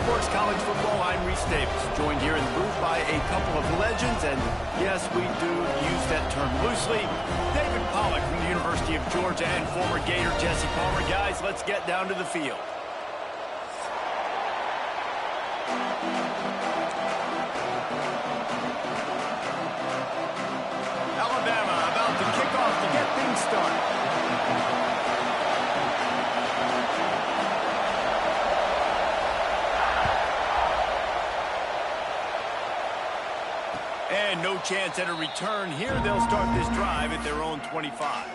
Sports College Football. I'm Reese Davis, joined here in the booth by a couple of legends, and yes, we do use that term loosely. David Pollack from the University of Georgia and former Gator Jesse Palmer. Guys, let's get down to the field. Alabama about to kick off to get things started. And no chance at a return here. They'll start this drive at their own 25.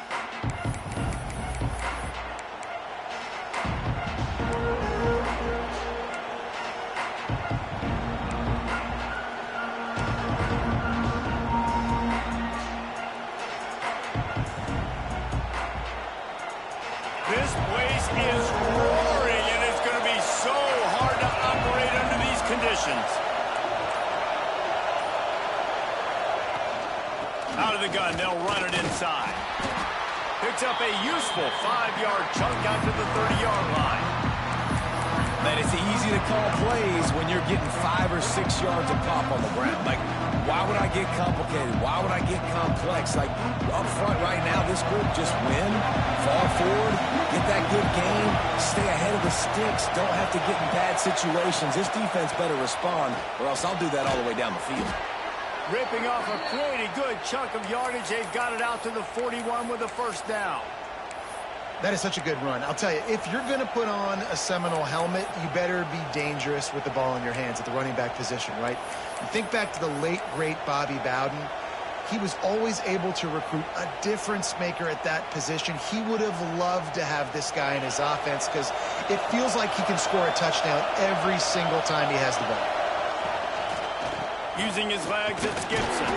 This place is roaring, and it's going to be so hard to operate under these conditions. Out of the gun, they'll run it inside. Picks up a useful 5-yard chunk out to the 30-yard line. Man, it's easy to call plays when you're getting 5 or 6 yards of pop on the ground. Like, why would I get complicated? Why would I get complex? Like, up front right now, this group just win, fall forward, get that good game, stay ahead of the sticks, don't have to get in bad situations. This defense better respond, or else I'll do that all the way down the field. Ripping off a pretty good chunk of yardage. They've got it out to the 41 with a first down. That is such a good run. I'll tell you, if you're going to put on a Seminole helmet, you better be dangerous with the ball in your hands at the running back position, right? You think back to the late, great Bobby Bowden. He was always able to recruit a difference maker at that position. He would have loved to have this guy in his offense because it feels like he can score a touchdown every single time he has the ball. Using his legs, it's Gibson.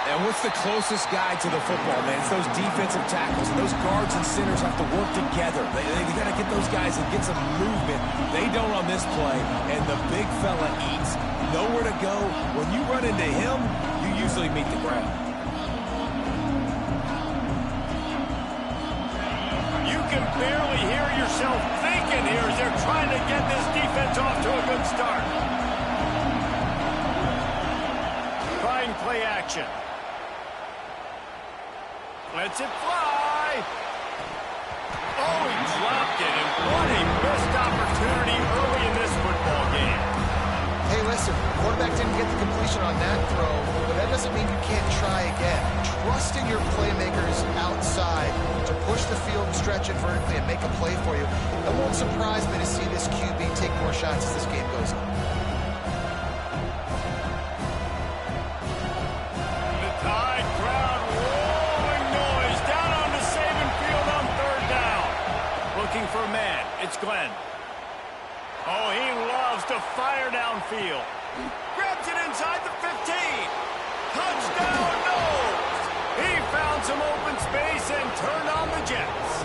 And what's the closest guy to the football, man? It's those defensive tackles. And those guards and centers have to work together. They got to get those guys and get some movement. They don't on this play. And the big fella eats. Nowhere to go. When you run into him, you usually meet the ground. You can barely hear yourself thinking here as they're trying to get this defense off to a good start. Trying play action. Lets it fly. Oh, he dropped it, and what a missed opportunity early in this football game. Hey, listen, quarterback didn't get the completion on that throw, but that doesn't mean you can't try again. Trust in your playmakers outside to push the field and stretch it vertically and make a play for you. It won't surprise me to see this QB take more shots as this game goes on. For a man, it's Glenn. Oh, he loves to fire downfield. Grabs it inside the 15. Touchdown, no! He found some open space and turned on the Jets.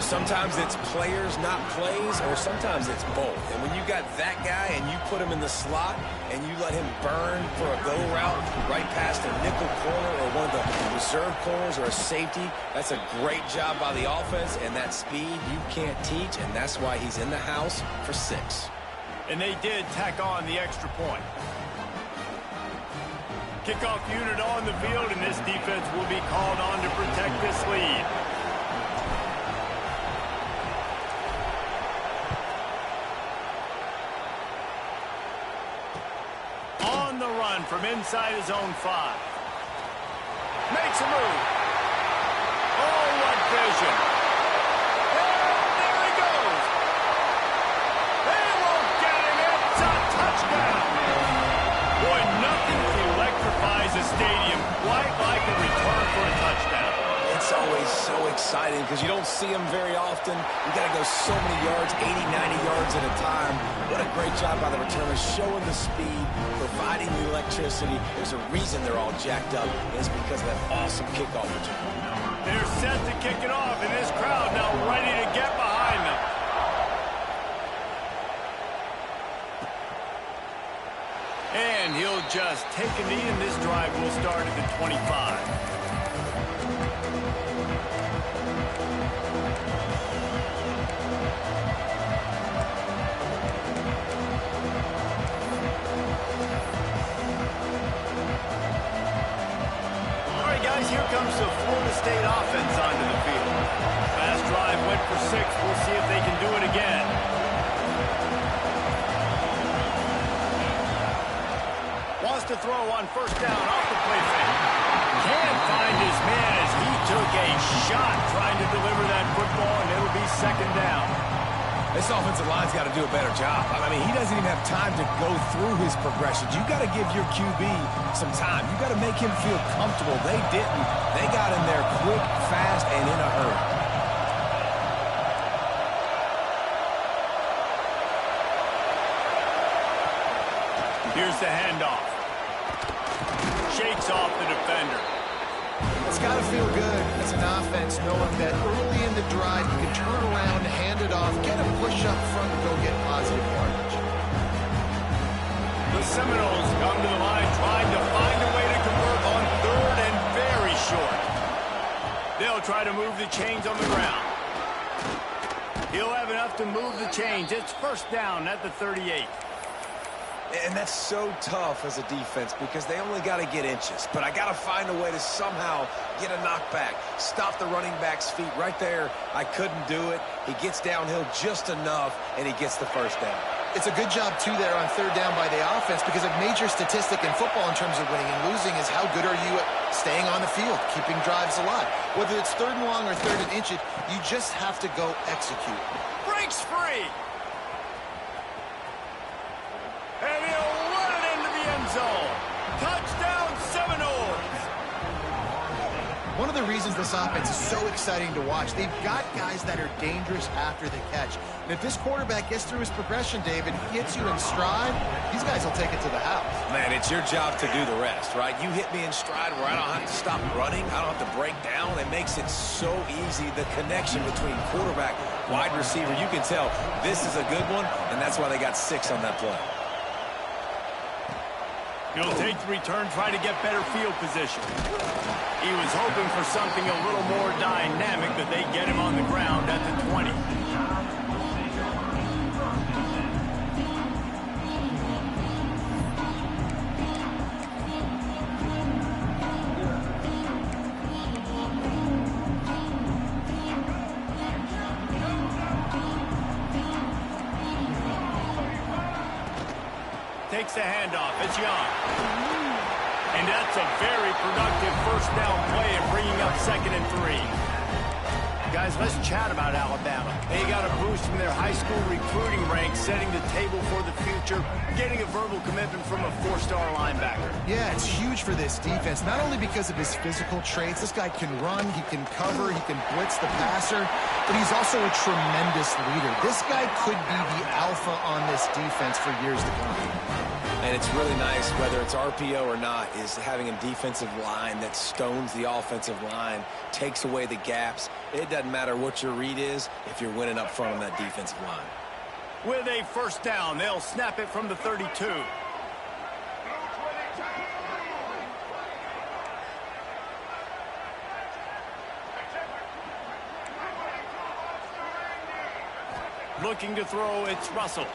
Sometimes it's players, not plays, or sometimes it's both. And when you got that guy and you put him in the slot and you let him burn for a go route right past a nickel corner or one of the reserve corners or a safety, that's a great job by the offense, and that speed you can't teach, and that's why he's in the house for 6. And they did tack on the extra point. Kickoff unit on the field, and this defense will be called on to protect this lead. On the run from inside his own 5. Makes a move. Oh, what vision. And there he goes. They won't get him. It's a touchdown. Boy, nothing electrifies a stadium quite like a return for a touchdown. It's always so exciting because you don't see them very often. You got to go so many yards, 80, 90 yards at a time. What a great job by the returners, showing the speed, providing the electricity. There's a reason they're all jacked up, and it's because of that awesome kickoff return. They're set to kick it off, and this crowd now ready to get behind them. And he'll just take a knee, and this drive will start at the 25. wants to throw on first down off the play fake. Can't find his man as he took a shot trying to deliver that football, and it'll be second down. This offensive line's got to do a better job. I mean, he doesn't even have time to go through his progressions. You got to give your QB some time. You got to make him feel comfortable. They didn't. They got in there quick, fast, and in a hurry. Here's the handoff. Shakes off the defender. It's got to feel good as an offense knowing that early in the drive you can turn around, hand it off, get a push up front, and go get positive yardage. The Seminoles come to the line trying to find a way to convert on third and very short. They'll try to move the chains on the ground. He'll have enough to move the chains. It's first down at the 38. And that's so tough as a defense because they only got to get inches. But I got to find a way to somehow get a knockback, stop the running back's feet right there. I couldn't do it. He gets downhill just enough, and he gets the first down. It's a good job, too, there on third down by the offense because a major statistic in football in terms of winning and losing is how good are you at staying on the field, keeping drives alive. Whether it's third and long or third and inches, you just have to go execute. Breaks free. And he'll run it into the end zone. Touchdown, Seminoles. One of the reasons this offense is so exciting to watch, they've got guys that are dangerous after the catch. And if this quarterback gets through his progression, David, hits you in stride, these guys will take it to the house. Man, it's your job to do the rest, right? You hit me in stride where I don't have to stop running. I don't have to break down. It makes it so easy. The connection between quarterback, wide receiver, you can tell this is a good one, and that's why they got 6 on that play. He'll take the return, try to get better field position. He was hoping for something a little more dynamic, but they get him on the ground at the 20. Takes the handoff. It's Young. And that's a very productive first down play and bringing up 2nd and 3. Guys, let's chat about Alabama. They got a boost from their high school recruiting ranks, setting the table for the future, getting a verbal commitment from a 4-star linebacker. Yeah, it's huge for this defense, not only because of his physical traits. This guy can run, he can cover, he can blitz the passer, but he's also a tremendous leader. This guy could be the alpha on this defense for years to come. And it's really nice, whether it's RPO or not, is having a defensive line that stones the offensive line, takes away the gaps. It doesn't matter what your read is if you're winning up front on that defensive line. With a first down, they'll snap it from the 32. Looking to throw, it's Russell.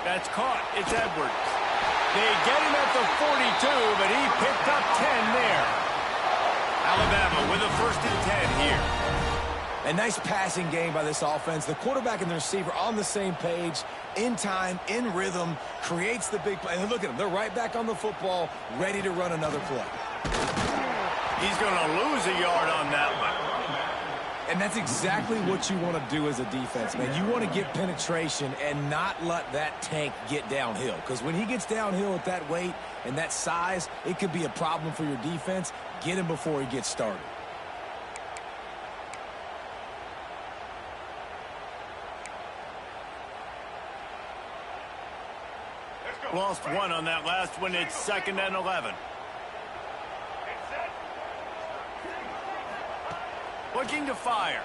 That's caught. It's Edwards. They get him at the 42, but he picked up 10 there. Alabama with a 1st and 10 here. A nice passing game by this offense. The quarterback and the receiver on the same page, in time, in rhythm, creates the big play. And look at them. They're right back on the football, ready to run another play. He's going to lose a yard on that one. And that's exactly what you want to do as a defense, man. You want to get penetration and not let that tank get downhill. Because when he gets downhill at that weight and that size, it could be a problem for your defense. Get him before he gets started. Lost 1 on that last one. It's 2nd and 11. Looking to fire.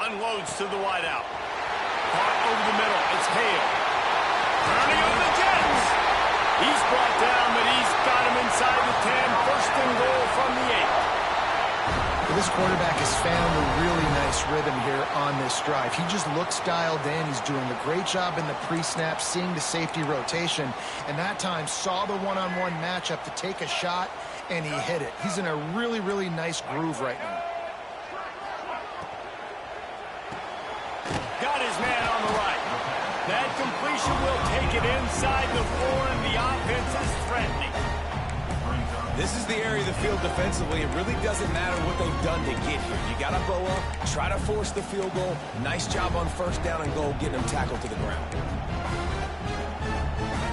Unloads to the wideout. Caught over the middle. It's Hale. Turning on the Jets. He's brought down, but he's got him inside the 10. 1st and goal from the 8. Well, this quarterback has found a really nice rhythm here on this drive. He just looks dialed in. He's doing a great job in the pre-snap, seeing the safety rotation, and that time saw the one-on-one matchup to take a shot, and he hit it. He's in a really, really nice groove right now. Got his man on the right. That completion will take it inside the 4, and the offense is threatening. This is the area of the field defensively. It really doesn't matter what they've done to get here. You got to bow up, try to force the field goal. Nice job on first down and goal, getting them tackled to the ground.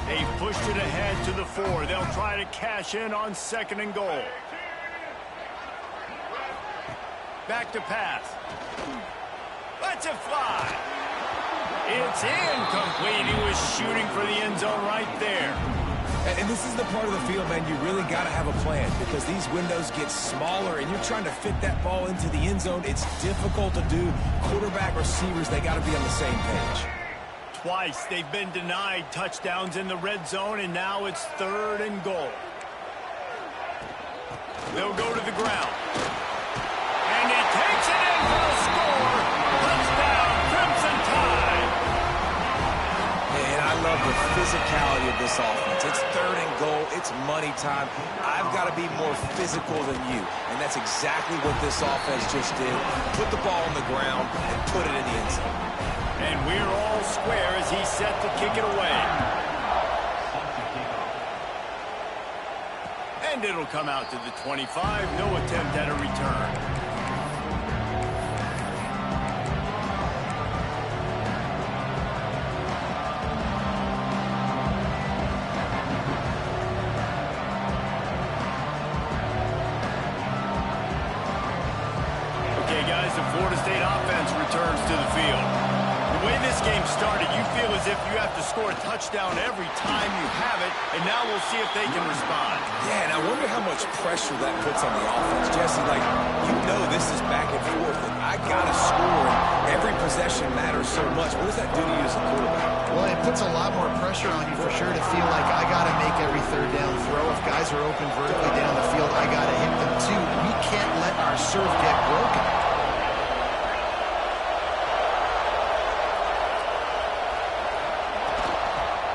They've pushed it ahead to the 4. They'll try to cash in on 2nd and goal. Back to pass. Lets it fly. It's incomplete. He was shooting for the end zone right there. And this is the part of the field, man, you really got to have a plan because these windows get smaller and you're trying to fit that ball into the end zone. It's difficult to do. Quarterback, receivers, they got to be on the same page. Twice they've been denied touchdowns in the red zone, and now it's 3rd and goal. They'll go to the ground. And he takes it in for the score. Touchdown, Crimson Tide. And I love the physicality of this offense. It's 3rd and goal. It's money time. I've got to be more physical than you. And that's exactly what this offense just did. Put the ball on the ground and put it in the end zone. And we're all square as he's set to kick it away. And it'll come out to the 25. No attempt at a return. Okay, guys, the Florida State offense returns to the field. The way this game started, you feel as if you have to score a touchdown every time you have it, and now we'll see if they can respond. Yeah, and I wonder how much pressure that puts on the offense. Jesse, like, you know this is back and forth, and I got to score, and every possession matters so much. What does that do to you as a quarterback? Well, it puts a lot more pressure on you for sure to feel like I got to make every 3rd down throw. If guys are open vertically down the field, I got to hit them too. We can't let our serve get broken.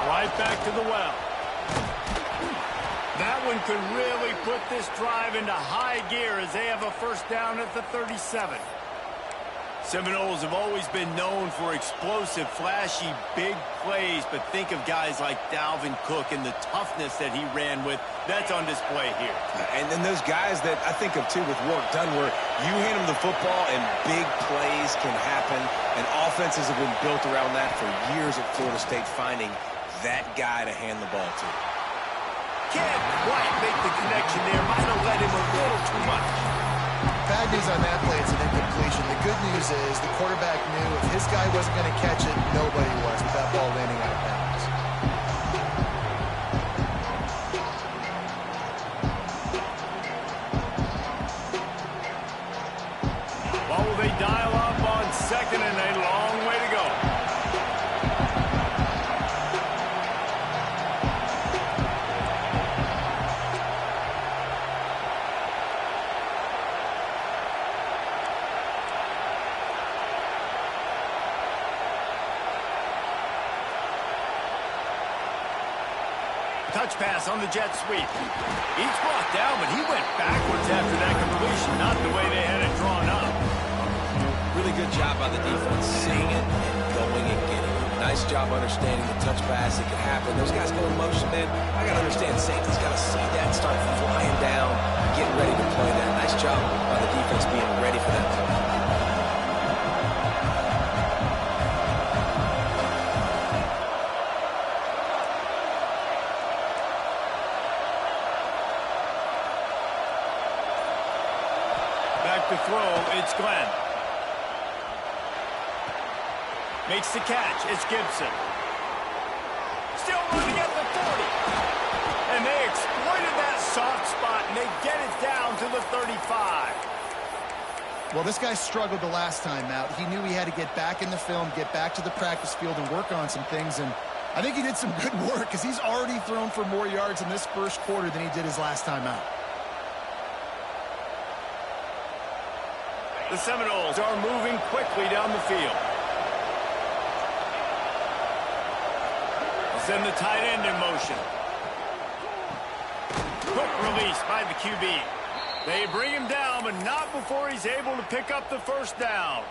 Right back to the well. That one could really put this drive into high gear as they have a first down at the 37. Seminoles have always been known for explosive, flashy, big plays, but think of guys like Dalvin Cook and the toughness that he ran with. That's on display here. And then those guys that I think of, too, with Warwick Dunn, where you hand them the football and big plays can happen, and offenses have been built around that for years at Florida State, finding that guy to hand the ball to. Can't quite make the connection there. Might have let him a little too much. Bad news on that play, it's an incompletion. The good news is the quarterback knew if his guy wasn't going to catch it, nobody was with that ball landing out of bounds. Well, will they dial up on 2nd and a long way to go? Touch pass on the jet sweep. He's brought down, but he went backwards after that completion, not the way they had it drawn up. Really good job by the defense, seeing it and going and getting it. Nice job understanding the touch pass. It can happen. Those guys go in motion, man. I got to understand, safety's got to see that and start flying down, getting ready to play that. Nice job by the defense being ready for that play. To throw, it's Glenn. Makes the catch, it's Gibson. Still running at the 40. And they exploited that soft spot, and they get it down to the 35. Well, this guy struggled the last time out. He knew he had to get back in the film, get back to the practice field, and work on some things. And I think he did some good work because he's already thrown for more yards in this first quarter than he did his last time out. The Seminoles are moving quickly down the field. Send the tight end in motion. Quick release by the QB. They bring him down, but not before he's able to pick up the first down.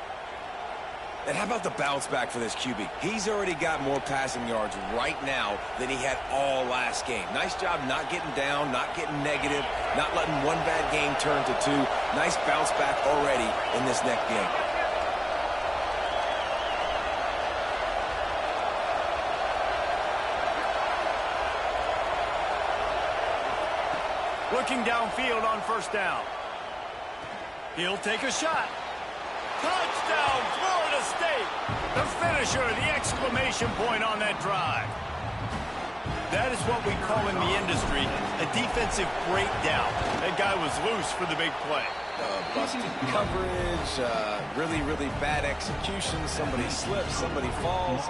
And how about the bounce back for this QB? He's already got more passing yards right now than he had all last game. Nice job not getting down, not getting negative, not letting one bad game turn to two. Nice bounce back already in this next game. Looking downfield on first down. He'll take a shot. Touchdown, Florida State. The finisher, the exclamation point on that drive. That is what we call in the industry a defensive breakdown. That guy was loose for the big play. Busted coverage, really, really bad execution. Somebody slips, somebody falls.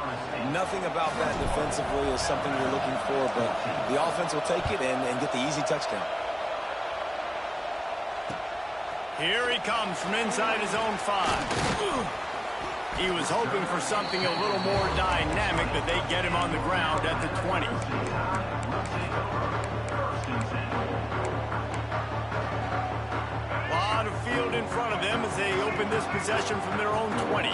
Nothing about that defensively is something you're looking for, but the offense will take it and get the easy touchdown. Here he comes from inside his own 5. He was hoping for something a little more dynamic, but they get him on the ground at the 20. A lot of field in front of them as they open this possession from their own 20.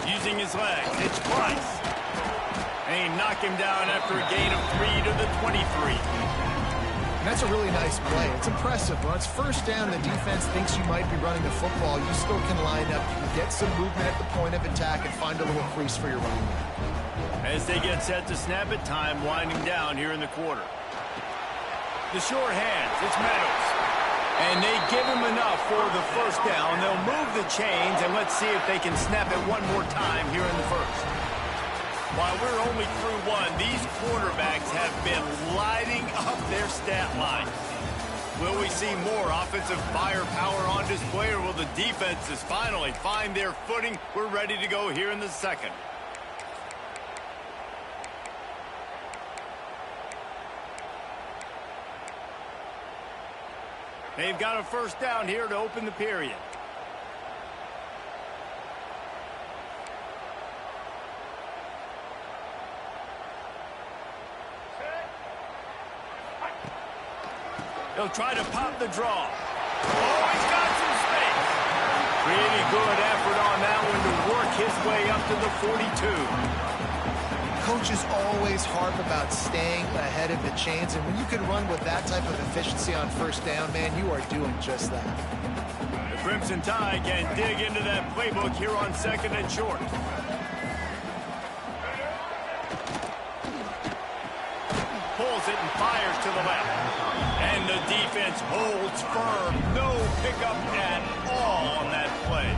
Using his legs, it's Price. And he knocked him down after a gain of 3 to the 23. That's a really nice play. It's impressive. When it's first down, the defense thinks you might be running the football. You still can line up. You can get some movement at the point of attack and find a little crease for your running back. As they get set to snap it, time winding down here in the quarter. The short hands, it's Meadows. And they give him enough for the first down. They'll move the chains, and let's see if they can snap it one more time here in the first. While we're only through one, these quarterbacks have been lighting up their stat line. Will we see more offensive firepower on display, or will the defenses finally find their footing? We're ready to go here in the second. They've got a first down here to open the period. He'll try to pop the draw. Oh, he's got some space. Pretty good effort on that one to work his way up to the 42. Coaches always harp about staying ahead of the chains, and when you can run with that type of efficiency on first down, man, you are doing just that. The Crimson Tide can dig into that playbook here on second and short. Pulls it and fires to the left. And the defense holds firm. No pickup at all on that play.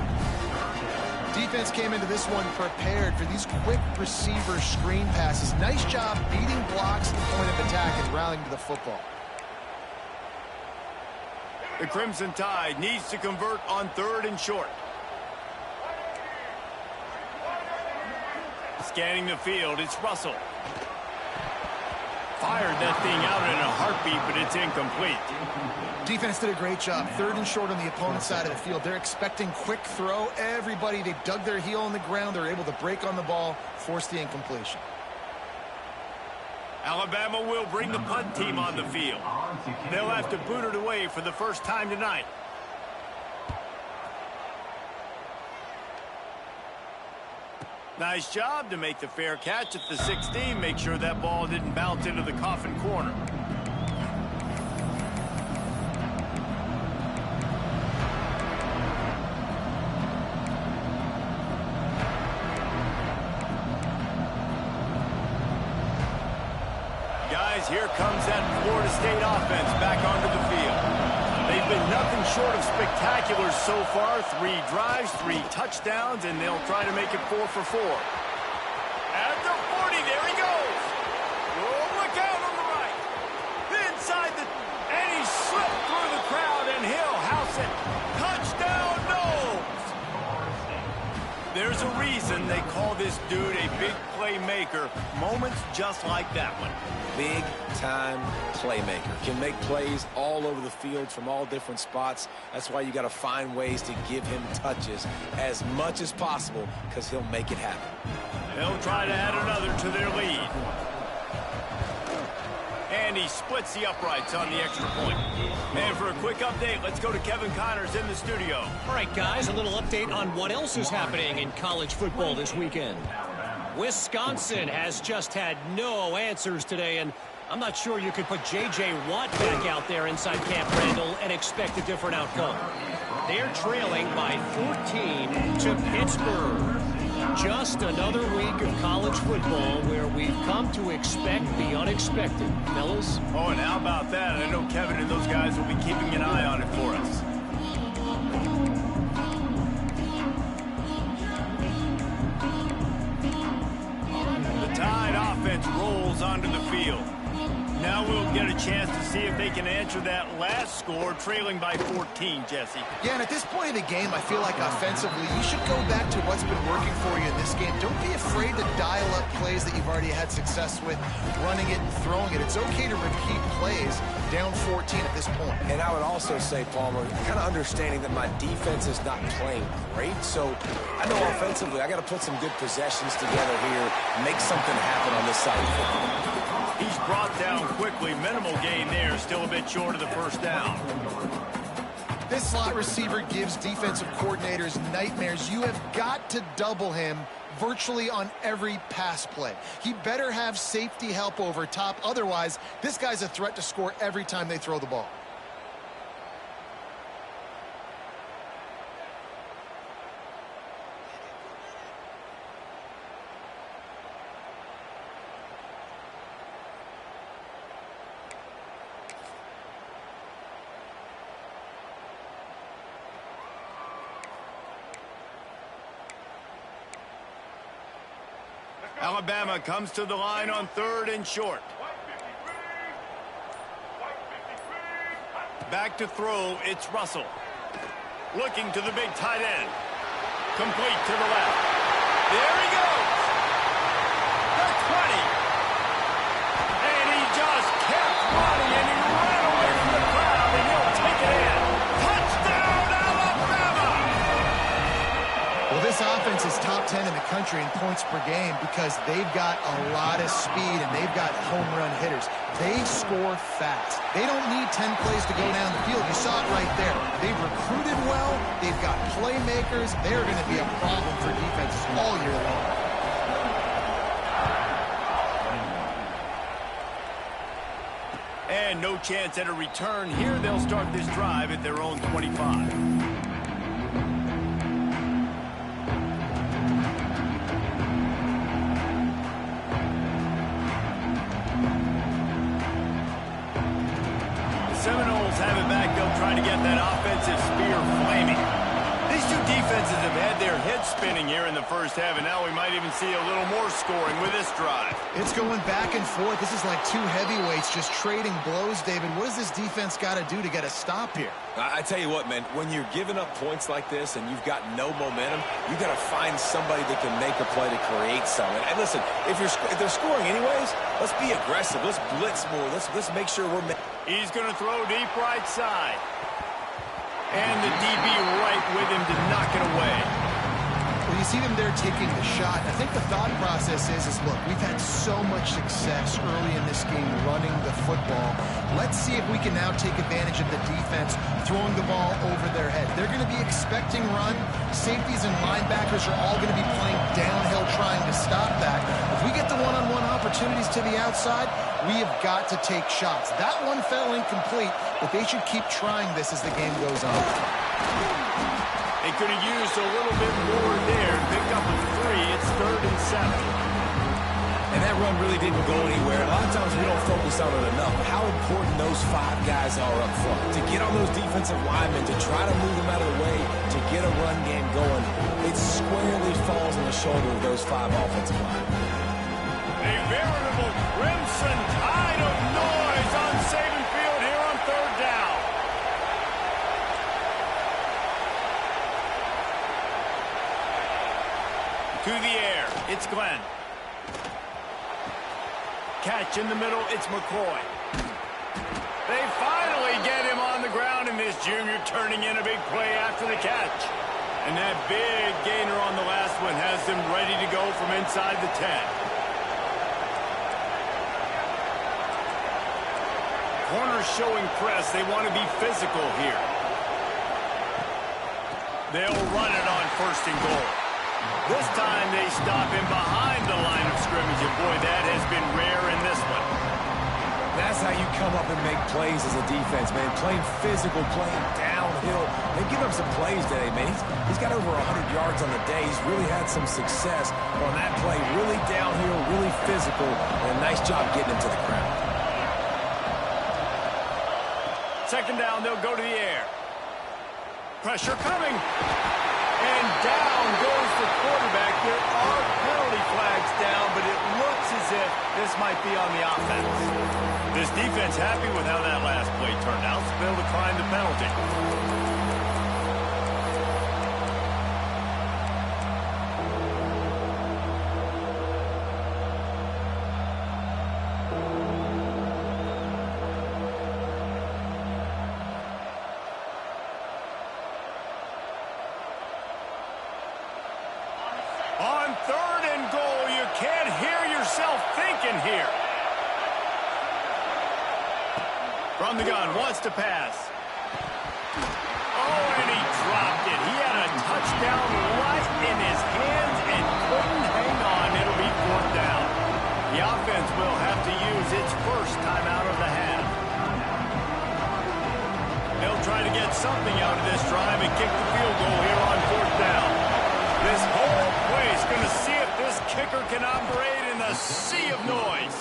Defense came into this one prepared for these quick receiver screen passes. Nice job beating blocks at the point of attack and rallying to the football. The Crimson Tide needs to convert on third and short. Scanning the field, it's Russell. Fired that thing out in a heartbeat, but it's incomplete. Defense did a great job. Third and short on the opponent's side of the field. They're expecting quick throw. Everybody, they dug their heel on the ground. They're able to break on the ball, force the incompletion. Alabama will bring the punt team on the field. They'll have to boot it away for the first time tonight. Nice job to make the fair catch at the 16. Make sure that ball didn't bounce into the coffin corner. Guys, here comes that Florida State offense back onto the field. They've been nothing short of spectacular so far. 3 drives, 3 touchdowns, and they'll try to make it 4 for 4. At the 40, there he goes. Oh, look out on the right. Inside the, and he slipped through the crowd, and he'll house it. Touchdown, Knowles. There's a reason they call this dude a big playmaker. Moments just like that one. Big-time playmaker. Can make plays all over the field from all different spots. That's why you got to find ways to give him touches as much as possible, because he'll make it happen. They'll try to add another to their lead. And he splits the uprights on the extra point. And for a quick update, let's go to Kevin Connors in the studio. All right, guys, a little update on what else is happening in college football this weekend. Wisconsin has just had no answers today, and I'm not sure you could put J.J. Watt back out there inside Camp Randall and expect a different outcome. They're trailing by 14 to Pittsburgh. Just another week of college football where we've come to expect the unexpected. Fellas? Oh, and how about that? I know Kevin and those guys will be keeping an eye on it for us. The Tide offense rolls onto the field. Now we'll get a chance to see if they can answer that last score, trailing by 14, Jesse. Yeah, and at this point of the game, I feel like offensively, you should go back to what's been working for you in this game. Don't be afraid to dial up plays that you've already had success with, running it and throwing it. It's okay to repeat plays down 14 at this point. And I would also say, Palmer, kind of understanding that my defense is not playing great. So I know offensively, I got to put some good possessions together here, make something happen on this side of the football. He's brought down quickly. Minimal gain there. Still a bit short of the first down. This slot receiver gives defensive coordinators nightmares. You have got to double him virtually on every pass play. He better have safety help over top. Otherwise, this guy's a threat to score every time they throw the ball. Alabama comes to the line on 3rd and short. Back to throw, it's Russell. Looking to the big tight end. Complete to the left. There he goes. The 20. And he just kept running, and he ran away from the crowd, and he'll take it in. Touchdown, Alabama! Well, this offense is top 10 in the country in points per game because they've got a lot of speed and they've got home run hitters. They score fast. They don't need 10 plays to go down the field. You saw it right there. They've recruited well. They've got playmakers. They're going to be a problem for defenses all year long. And no chance at a return here. They'll start this drive at their own 25. Seminoles have it back. They'll try to get that offensive spear flaming. These two defenses have had their heads spinning here in the first half, and now we might even see a little more scoring with this drive. It's going back and forth. This is like two heavyweights just trading blows, David. What does this defense got to do to get a stop here? I tell you what, man, when you're giving up points like this and you've got no momentum, you got to find somebody that can make a play to create something. And listen, if they're scoring anyways, let's be aggressive. Let's blitz more. Let's make sure we're... He's going to throw deep right side. And the DB right with him to knock it away. Well, you see them there taking the shot. I think the thought process is look, we've had so much success early in this game running the football. Let's see if we can now take advantage of the defense throwing the ball over their head. They're going to be expecting run. Safeties and linebackers are all going to be playing downhill trying to stop that. If we get the one-on-one opportunities to the outside, we have got to take shots. That one fell incomplete, but they should keep trying this as the game goes on. They could have used a little bit more there. Pick up a 3. It's 3rd and 7. And that run really didn't go anywhere. A lot of times we don't focus on it enough. How important those 5 guys are up front. To get on those defensive linemen, to try to move them out of the way, to get a run game going, it squarely falls on the shoulder of those 5 offensive linemen. A veritable crimson tide of noise on Saban Field here on 3rd down. To the air, it's Glenn. Catch in the middle, it's McCoy. They finally get him on the ground, and this junior turning in a big play after the catch. And that big gainer on the last one has them ready to go from inside the 10. corners showing press. They want to be physical here. They'll run it on 1st and goal. This time they stop him behind the line of scrimmage, and boy, that has been rare in this one. That's how you come up and make plays as a defense, man. Playing physical, playing downhill. They give him some plays today, man. He's got over 100 yards on the day. He's really had some success on that play. Really downhill, really physical, and a nice job getting him to the ground. 2nd down, they'll go to the air. Pressure coming. And down goes the quarterback. There are penalty flags down, but it looks as if this might be on the offense. This defense happy with how that last play turned out, so they'll decline the penalty. On 3rd and goal, you can't hear yourself thinking here. From the gun, wants to pass. Oh, and he dropped it. He had a touchdown right in his hands and couldn't hang on. It'll be 4th down. The offense will have to use its first timeout of the half. They'll try to get something out of this drive and kick the field goal here on 4th down. This whole place going to see if this kicker can operate in the sea of noise.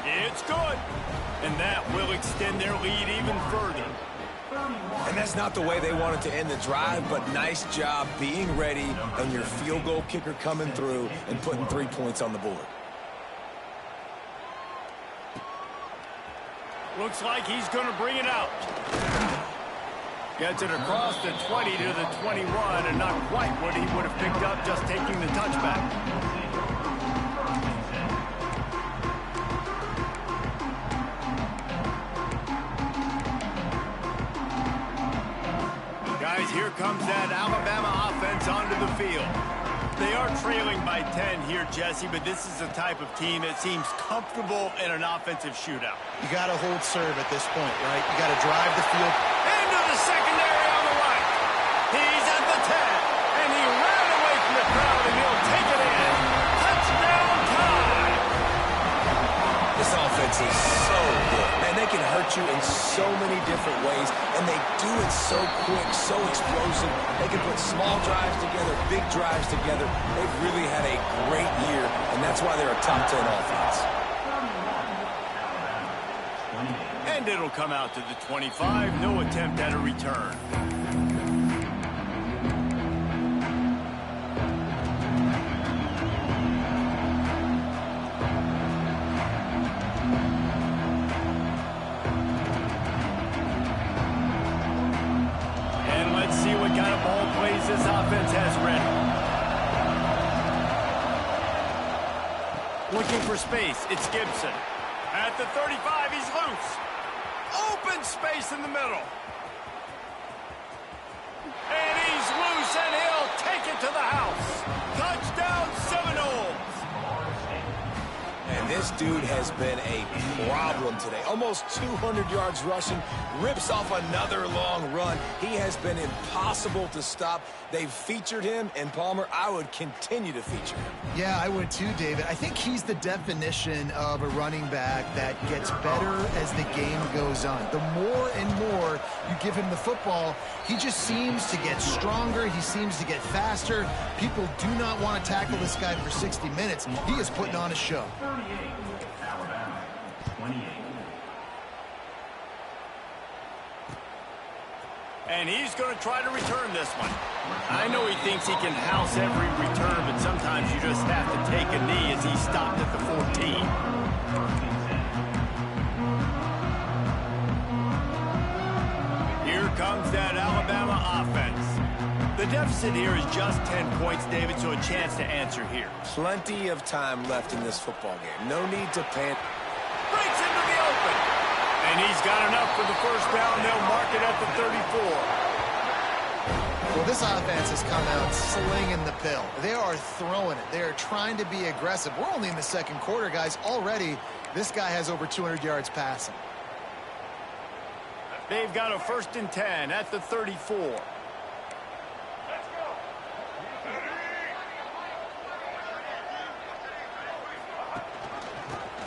It's good. And that will extend their lead even further. And that's not the way they wanted to end the drive, but nice job being ready and your field goal kicker coming through and putting 3 points on the board. Looks like he's going to bring it out. Gets it across the 20 to the 21, and not quite what he would have picked up just taking the touchback. Guys, here comes that Alabama offense onto the field. They are trailing by 10 here, Jesse, but this is the type of team that seems comfortable in an offensive shootout. You got to hold serve at this point, right? You got to drive the field. Into the secondary on the right. He's at the 10, and he ran away from the crowd, and he'll take it in. Touchdown time! This offense is so good. Man, they can hurt you in so many different ways, and they do it so quick, so explosive. They can put small drives together, big drives together. They've really had a great year, and that's why they're a top 10 offense. And it'll come out to the 25. No attempt at a return. And let's see what kind of ball plays this offense has ready. Looking for space. It's Gibson. At the 35, he's loose. Open space in the middle. And he's loose, and he'll take it to the house. Touchdown, Seminoles. And this dude has been a problem today. Almost 200 yards rushing, rips off another long run. He has been impossible to stop. They've featured him, and Palmer, I would continue to feature him. Yeah, I would too, David. I think he's the definition of a running back that gets better as the game goes on. The more and more you give him the football, he just seems to get stronger. He seems to get faster. People do not want to tackle this guy for 60 minutes. He is putting on a show. 38, Alabama, 28. And he's going to try to return this one. I know he thinks he can house every return, but sometimes you just have to take a knee as he stopped at the 14. Here comes that Alabama offense. The deficit here is just 10 points, David, so a chance to answer here. Plenty of time left in this football game. No need to panic. Breaks into the open. And he's got enough for the first down. They'll mark it at the 34. Well, this offense has come out slinging the pill. They are throwing it. They are trying to be aggressive. We're only in the second quarter, guys. Already, this guy has over 200 yards passing. They've got a 1st and 10 at the 34.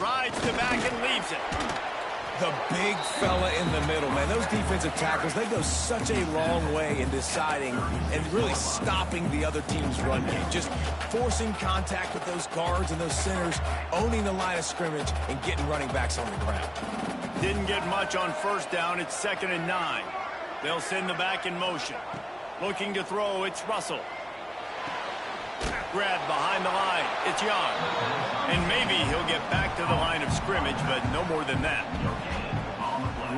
Rides to back and leaves it. The big fella in the middle, man. Those defensive tackles, they go such a long way in deciding and really stopping the other team's run game. Just forcing contact with those guards and those centers, owning the line of scrimmage, and getting running backs on the ground. Didn't get much on 1st down. It's 2nd and 9. They'll send the back in motion. Looking to throw, it's Russell. Grabbed behind the line. It's Young. And maybe he'll get back to the line of scrimmage, but no more than that.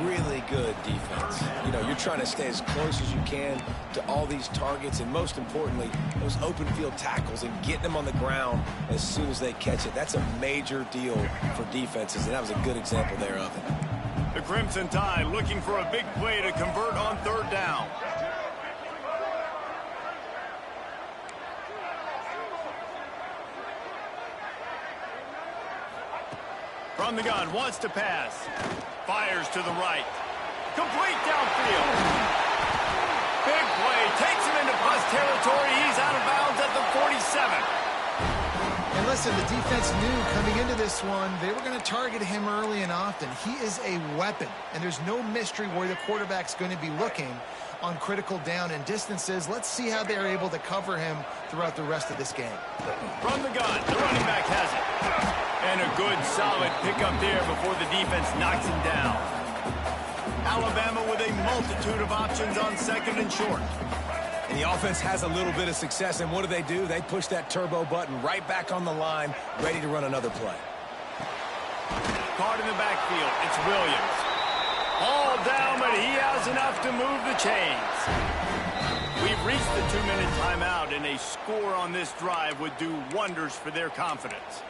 Really good defense. You know, you're trying to stay as close as you can to all these targets, and most importantly, those open field tackles and getting them on the ground as soon as they catch it. That's a major deal for defenses, and that was a good example there of it. The Crimson Tide looking for a big play to convert on 3rd down. From the gun, wants to pass. Fires to the right. Complete downfield. Big play. Takes him into plus territory. He's out of bounds at the 47. And listen, the defense knew coming into this one, they were going to target him early and often. He is a weapon, and there's no mystery where the quarterback's going to be looking on critical down and distances. Let's see how they're able to cover him throughout the rest of this game. From the gun, the running back has it. And a good, solid pickup there before the defense knocks him down. Alabama with a multitude of options on 2nd and short. And the offense has a little bit of success, and what do? They push that turbo button right back on the line, ready to run another play. Caught in the backfield, it's Williams. All down, but he has enough to move the chains. We've reached the 2-minute timeout, and a score on this drive would do wonders for their confidence.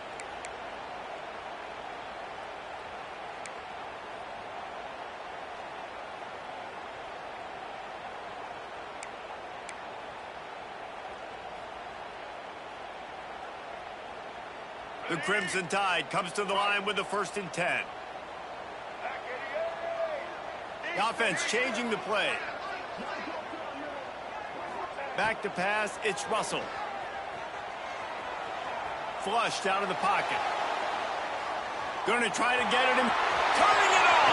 The Crimson Tide comes to the line with the 1st and 10. The offense changing the play. Back to pass, it's Russell. Flushed out of the pocket. Going to try to get it in. Turning it on!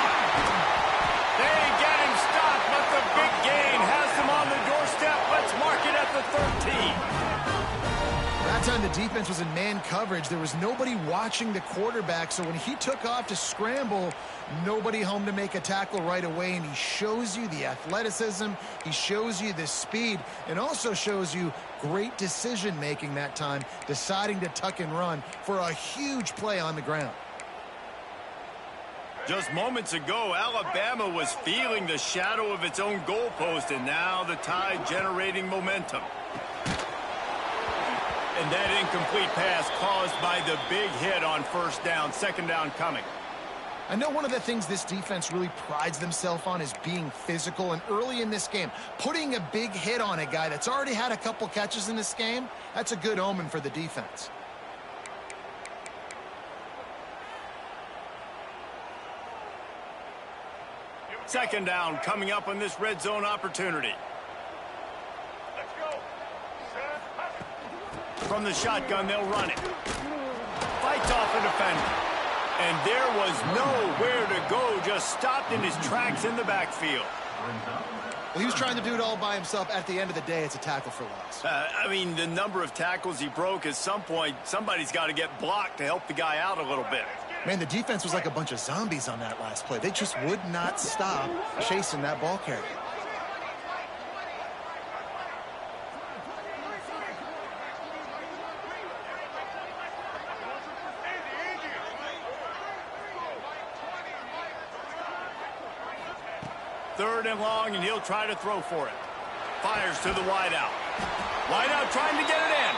They get him stopped, but the big gain has them on the doorstep. Let's mark it at the 13. That time the defense was in man coverage. There was nobody watching the quarterback, so when he took off to scramble, nobody home to make a tackle right away, and he shows you the athleticism, he shows you the speed, and also shows you great decision-making that time, deciding to tuck and run for a huge play on the ground. Just moments ago, Alabama was feeling the shadow of its own goalpost, and now the Tide generating momentum. And that incomplete pass caused by the big hit on 1st down, 2nd down coming. I know one of the things this defense really prides themselves on is being physical, and early in this game, putting a big hit on a guy that's already had a couple catches in this game, that's a good omen for the defense. Second down coming up on this red zone opportunity. From the shotgun, they'll run it. Fights off a defender. And there was nowhere to go, just stopped in his tracks in the backfield. Well, he was trying to do it all by himself. At the end of the day, it's a tackle for loss. I mean, the number of tackles he broke, at some point, somebody's got to get blocked to help the guy out a little bit. Man, the defense was like a bunch of zombies on that last play. They just would not stop chasing that ball carrier. Third and long, and he'll try to throw for it. Fires to the wideout. Wideout trying to get it in.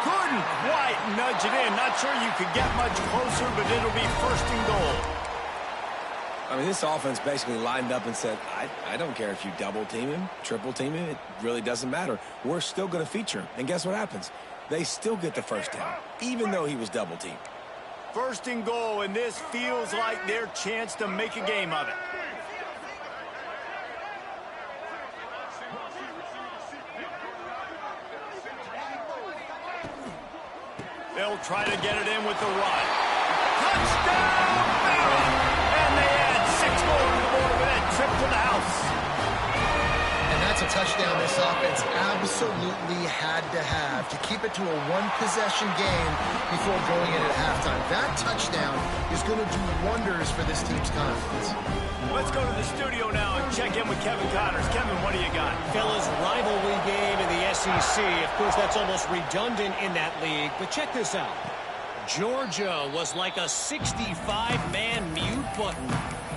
Couldn't quite nudge it in. Not sure you could get much closer, but it'll be 1st and goal. I mean, this offense basically lined up and said, I don't care if you double team him, triple team him. It really doesn't matter. We're still going to feature him. And guess what happens? They still get the 1st down, even though he was double teamed. 1st and goal, and this feels like their chance to make a game of it. They'll try to get it in with the run. Touchdown, Bama! And they add 6 more to the board with that trip to the house. And that's a touchdown this offense absolutely had to have to keep it to a one-possession game before going in at halftime. That touchdown is going to do wonders for this team's confidence. Let's go to the studio now and check in with Kevin Connors. Kevin, what do you got? Fellas, rivalry game in the SEC. Of course, that's almost redundant in that league. But check this out. Georgia was like a 65-man mute button.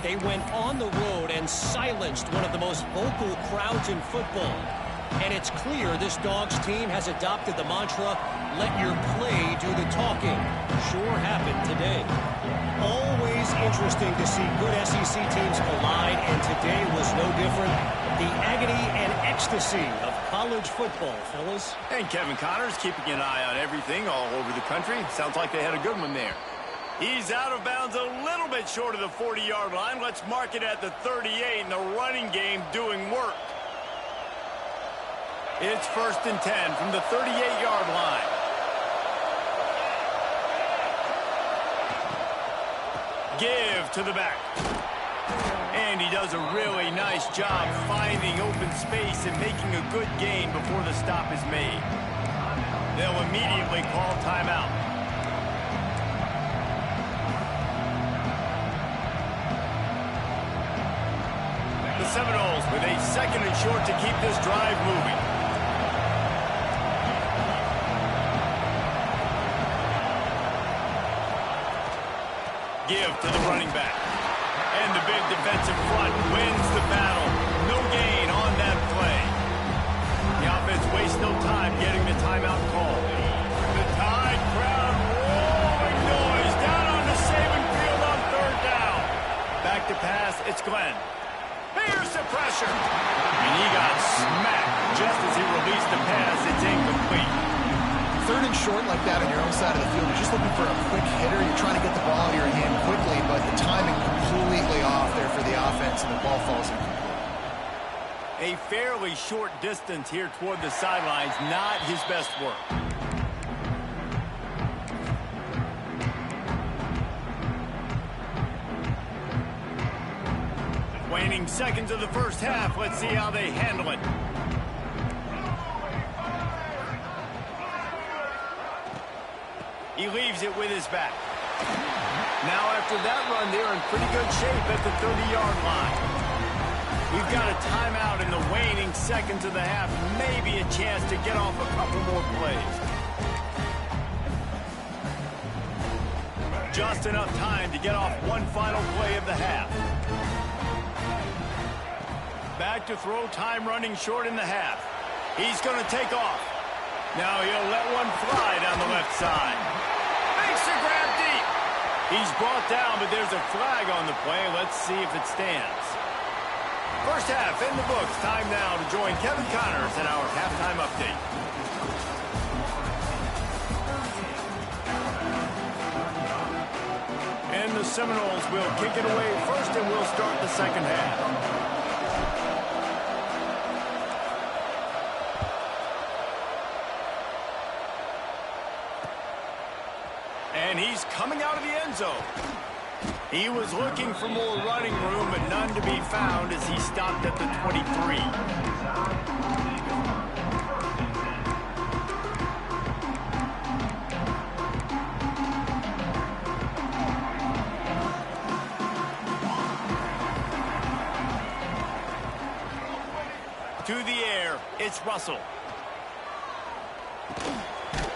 They went on the road and silenced one of the most vocal crowds in football. And it's clear this Dogs team has adopted the mantra, let your play do the talking. Sure happened today. Always interesting to see good SEC teams collide, and today was no different. The agony and ecstasy of college football, fellas. And Kevin Connors keeping an eye on everything all over the country. Sounds like they had a good one there. He's out of bounds a little bit short of the 40-yard line. Let's mark it at the 38, and the running game doing work. It's 1st and 10 from the 38-yard line. Give to the back. And he does a really nice job finding open space and making a good gain before the stop is made. They'll immediately call timeout. The Seminoles with a 2nd and short to keep this drive moving. Give to the running back. And the big defensive front wins the battle. No gain on that play. The offense wastes no time getting the timeout call. The Tide crowd roaring noise down on the Saban field on 3rd down. Back to pass, it's Glenn. Here's the pressure. And he got smacked just as he released the pass. It's incomplete. 3rd and short like that on your own side of the field, you're just looking for a quick hitter. You're trying to get the ball out of your hand quickly, but the timing completely off there for the offense, and the ball falls incomplete. A fairly short distance here toward the sidelines, not his best work. Waning seconds of the first half. Let's see how they handle it. He leaves it with his back. Now after that run, they're in pretty good shape at the 30-yard line. We've got a timeout in the waning seconds of the half. Maybe a chance to get off a couple more plays. Just enough time to get off one final play of the half. Back to throw, time running short in the half. He's going to take off. Now he'll let one fly down the left side. Makes the grab deep. He's brought down, but there's a flag on the play. Let's see if it stands. First half in the books. Time now to join Kevin Connors in our halftime update. And the Seminoles will kick it away first, and we'll start the second half. And he's coming out of the end zone. He was looking for more running room, but none to be found as he stopped at the 23. To the air, it's Russell.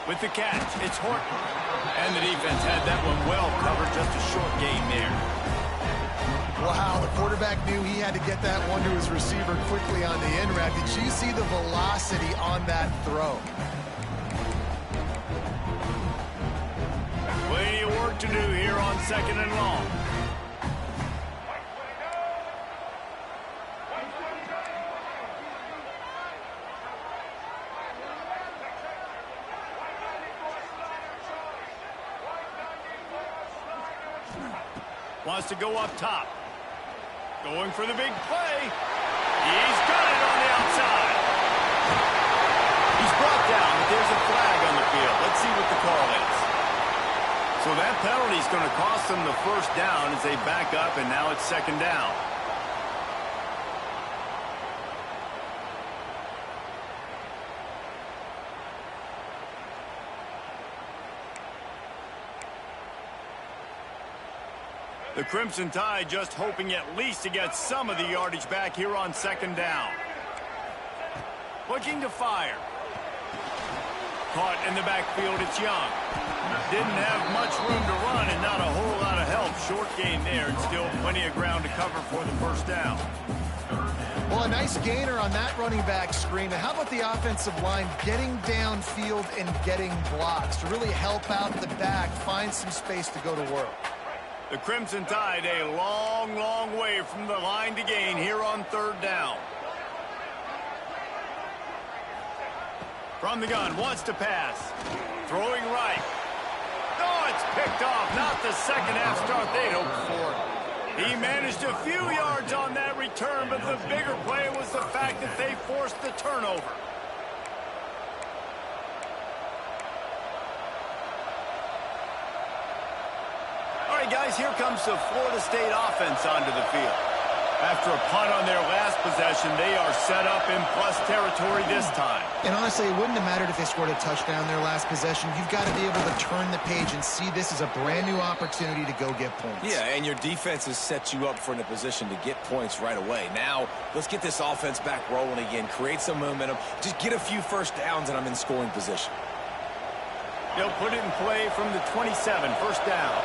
With the catch, it's Horton. And the defense had that one well covered, just a short gain there. Wow, the quarterback knew he had to get that one to his receiver quickly on the in route. Did you see the velocity on that throw? Plenty of work to do here on 2nd and long. Wants to go up top. Going for the big play. He's got it on the outside. He's brought down, but there's a flag on the field. Let's see what the call is. So that penalty is going to cost them the first down as they back up, and now it's second down. The Crimson Tide just hoping at least to get some of the yardage back here on second down. Looking to fire. Caught in the backfield, it's Young. Didn't have much room to run and not a whole lot of help. Short gain there and still plenty of ground to cover for the first down. Well, a nice gainer on that running back screen. And how about the offensive line getting downfield and getting blocks to really help out the back, find some space to go to work. The Crimson Tide a long, long way from the line to gain here on third down. From the gun, wants to pass. Throwing right. Oh, it's picked off. Not the second half start they'd hoped for. He managed a few yards on that return, but the bigger play was the fact that they forced the turnover. All right, guys, here comes the Florida State offense onto the field. After a punt on their last possession, they are set up in plus territory this time. And honestly, it wouldn't have mattered if they scored a touchdown their last possession. You've got to be able to turn the page and see this as a brand new opportunity to go get points. Yeah, and your defense has set you up for in a position to get points right away. Now, let's get this offense back rolling again, create some momentum, just get a few first downs, and I'm in scoring position. They'll put it in play from the 27, first down.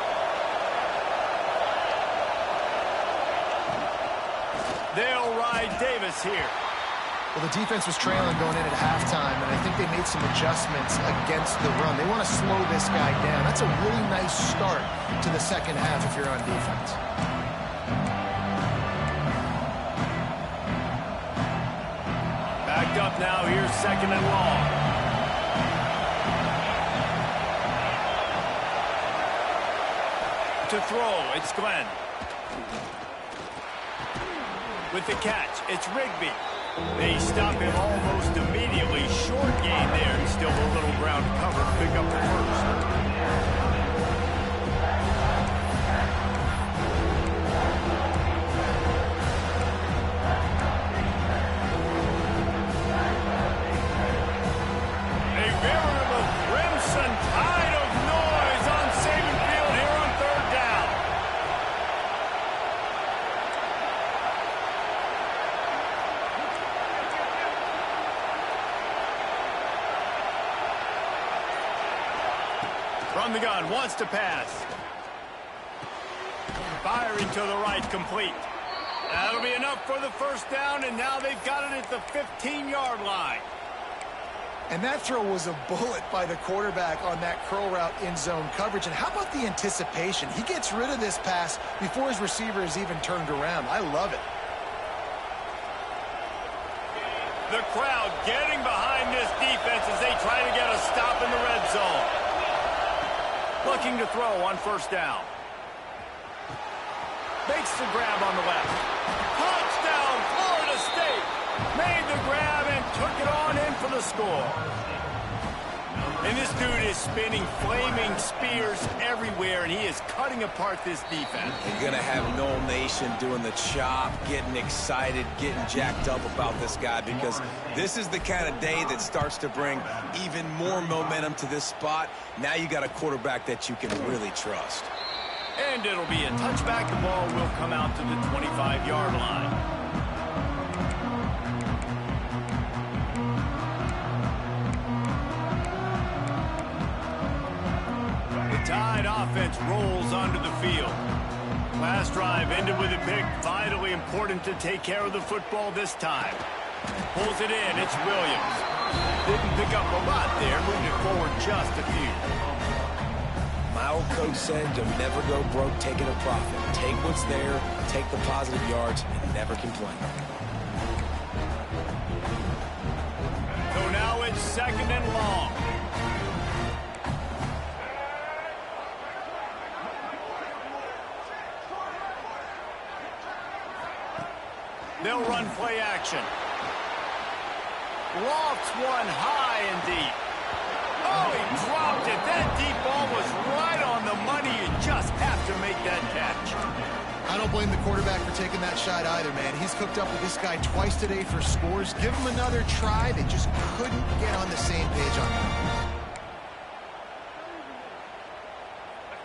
They'll ride Davis here. Well, the defense was trailing going in at halftime, and I think they made some adjustments against the run. They want to slow this guy down. That's a really nice start to the second half if you're on defense. Backed up now, here's second and long. To throw, it's Glenn. With the catch, it's Rigby. They stop him almost immediately. Short gain there and still a little ground to cover to pick up the first. A veritable crimson tide of noise on Saban Field here on third down. From the gun, wants to pass. Firing to the right, complete. That'll be enough for the first down, and now they've got it at the 15-yard line. And that throw was a bullet by the quarterback on that curl route in zone coverage. And how about the anticipation? He gets rid of this pass before his receiver is even turned around. I love it. The crowd getting behind this defense as they try to get a stop in the red zone. Looking to throw on first down. Makes the grab on the left. Touchdown, Florida State. Made the grab and took it on in for the score. And this dude is spinning flaming spears everywhere, and he is cutting apart this defense. You're going to have Noel Nation doing the chop, getting excited, getting jacked up about this guy, because this is the kind of day that starts to bring even more momentum to this spot. Now you got a quarterback that you can really trust. And it'll be a touchback. The ball will come out to the 25-yard line. Tide offense rolls onto the field. Last drive ended with a pick. Vitally important to take care of the football this time. Pulls it in. It's Williams. Didn't pick up a lot there. Moved it forward just a few. My old coach said, "You'll never go broke taking a profit. Take what's there, take the positive yards, and never complain." So now it's second and long. They'll run play action. Lofts one high and deep. Oh, he dropped it. That deep ball was right on the money. You just have to make that catch. I don't blame the quarterback for taking that shot either, man. He's cooked up with this guy twice today for scores. Give him another try. They just couldn't get on the same page on that.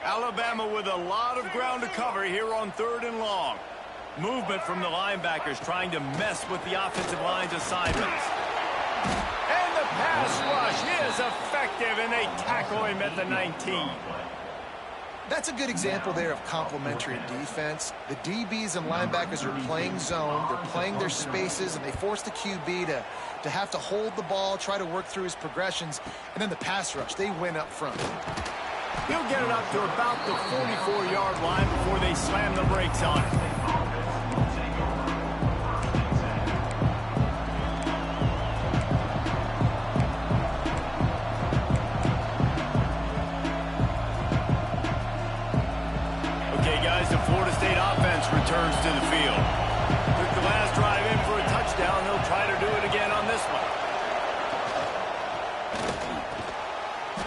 Alabama with a lot of ground to cover here on 3rd and long. Movement from the linebackers trying to mess with the offensive line's assignments. And the pass rush is effective, and they tackle him at the 19. That's a good example there of complementary defense. The DBs and linebackers are playing zone. They're playing their spaces, and they force the QB to have to hold the ball, try to work through his progressions, and then the pass rush. They win up front. He'll get it up to about the 44-yard line before they slam the brakes on it. Okay, guys, the Florida State offense returns to the field. Took the last drive in for a touchdown. They'll try to do it again on this one.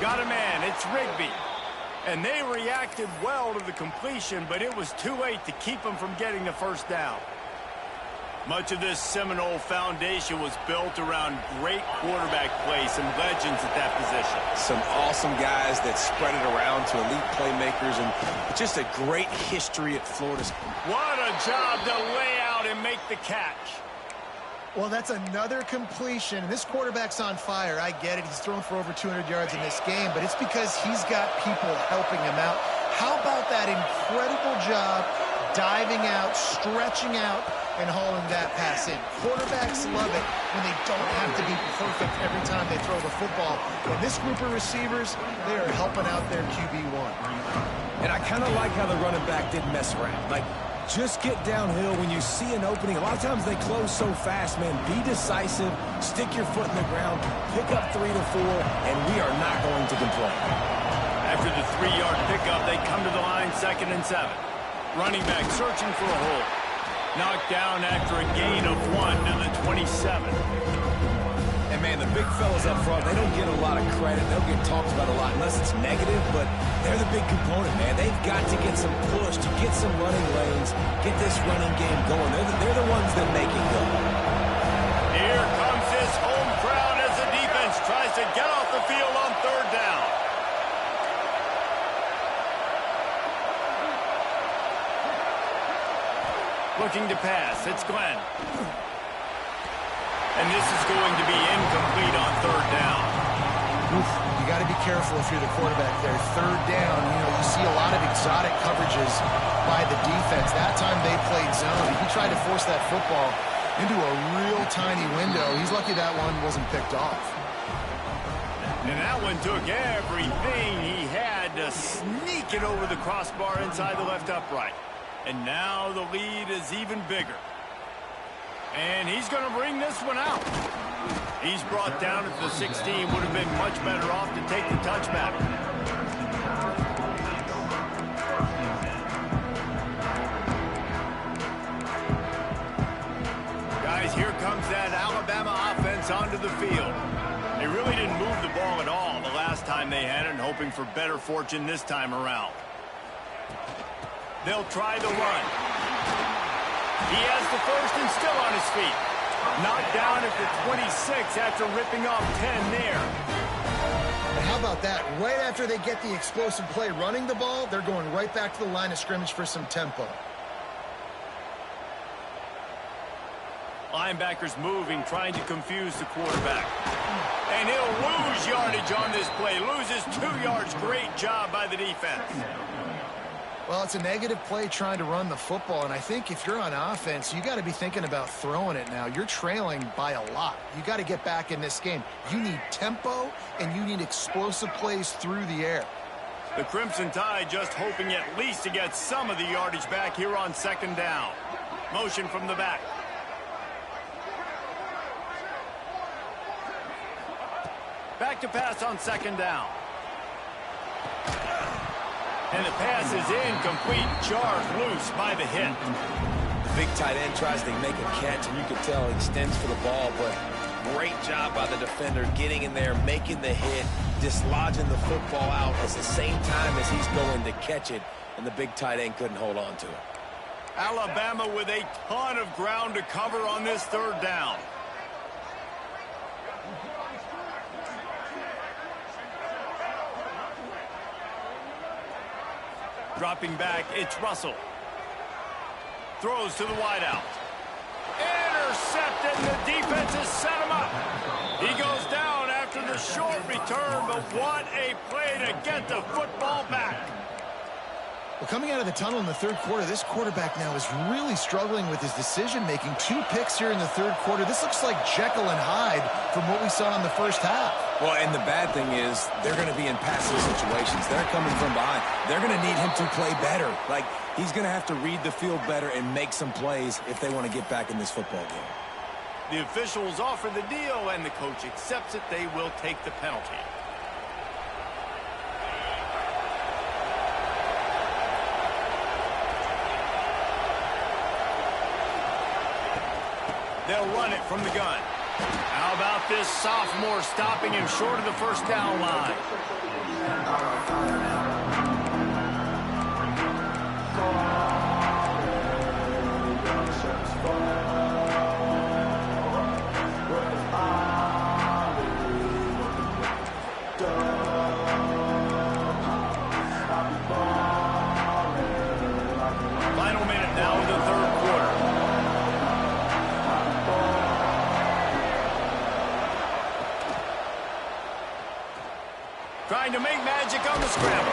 Got a man. It's Rigby. And they reacted well to the completion, but it was too late to keep them from getting the first down. Much of this Seminole foundation was built around great quarterback play, some legends at that position. Some awesome guys that spread it around to elite playmakers, and just a great history at Florida. What a job to lay out and make the catch. Well, that's another completion. This quarterback's on fire. I get it. He's thrown for over 200 yards in this game, but it's because he's got people helping him out. How about that incredible job diving out, stretching out, and hauling that pass in? Quarterbacks love it when they don't have to be perfect every time they throw the football. And this group of receivers, they are helping out their QB1. And I kind of like how the running back didn't mess around. Like, just get downhill when you see an opening. A lot of times they close so fast, man. Be decisive, stick your foot in the ground, pick up 3 to 4, and we are not going to complain. After the 3-yard pickup, they come to the line 2nd and 7. Running back searching for a hole. Knocked down after a gain of 1 to the 27. And, man, the big fellas up front, they don't get a lot of credit. They'll get talked about a lot unless it's negative, but they're the big component, man. They've got to get some push, to get some running lanes, get this running game going. They're the ones that make it go. Here comes this home crowd as the defense tries to get off the field on 3rd down. Looking to pass. It's Glenn. And this is going to be incomplete on 3rd down. You got to be careful if you're the quarterback there. 3rd down, you see a lot of exotic coverages by the defense. That time they played zone. He tried to force that football into a real tiny window. He's lucky that one wasn't picked off. And that one took everything he had to sneak it over the crossbar inside the left upright. And now the lead is even bigger. And he's going to bring this one out. He's brought down at the 16. Would have been much better off to take the touchback. Guys, here comes that Alabama offense onto the field. They really didn't move the ball at all the last time they had it, and hoping for better fortune this time around. They'll try the run. He has the first and still on his feet. Knocked down at the 26 after ripping off 10 there. And how about that? Right after they get the explosive play running the ball, they're going right back to the line of scrimmage for some tempo. Linebackers moving, trying to confuse the quarterback. And he'll lose yardage on this play. Loses 2 yards. Great job by the defense. Well, it's a negative play trying to run the football, and I think if you're on offense, you got to be thinking about throwing it now. You're trailing by a lot. You got to get back in this game. You need tempo, and you need explosive plays through the air. The Crimson Tide just hoping at least to get some of the yardage back here on 2nd down. Motion from the back. Back to pass on 2nd down. And the pass is incomplete. Jarred loose by the hit. The big tight end tries to make a catch, and you can tell he extends for the ball, but Great job by the defender getting in there, making the hit, dislodging the football out at the same time as he's going to catch it, and the big tight end couldn't hold on to it. Alabama with a ton of ground to cover on this third down. Dropping back, it's Russell. Throws to the wideout. Intercepted, and the defense has set him up. He goes down after the short return, but what a play to get the football back. Well, coming out of the tunnel in the third quarter, this quarterback now is really struggling with his decision-making. 2 picks here in the third quarter. This looks like Jekyll and Hyde from what we saw in the first half. Well, and the bad thing is they're going to be in passing situations. They're coming from behind. They're going to need him to play better. Like, he's going to have to read the field better and make some plays if they want to get back in this football game. The officials offer the deal, and the coach accepts it. They will take the penalty. They'll run it from the gun. How about this sophomore stopping him short of the first down line? Final minute now in the third quarter. Trying to make magic on the scramble.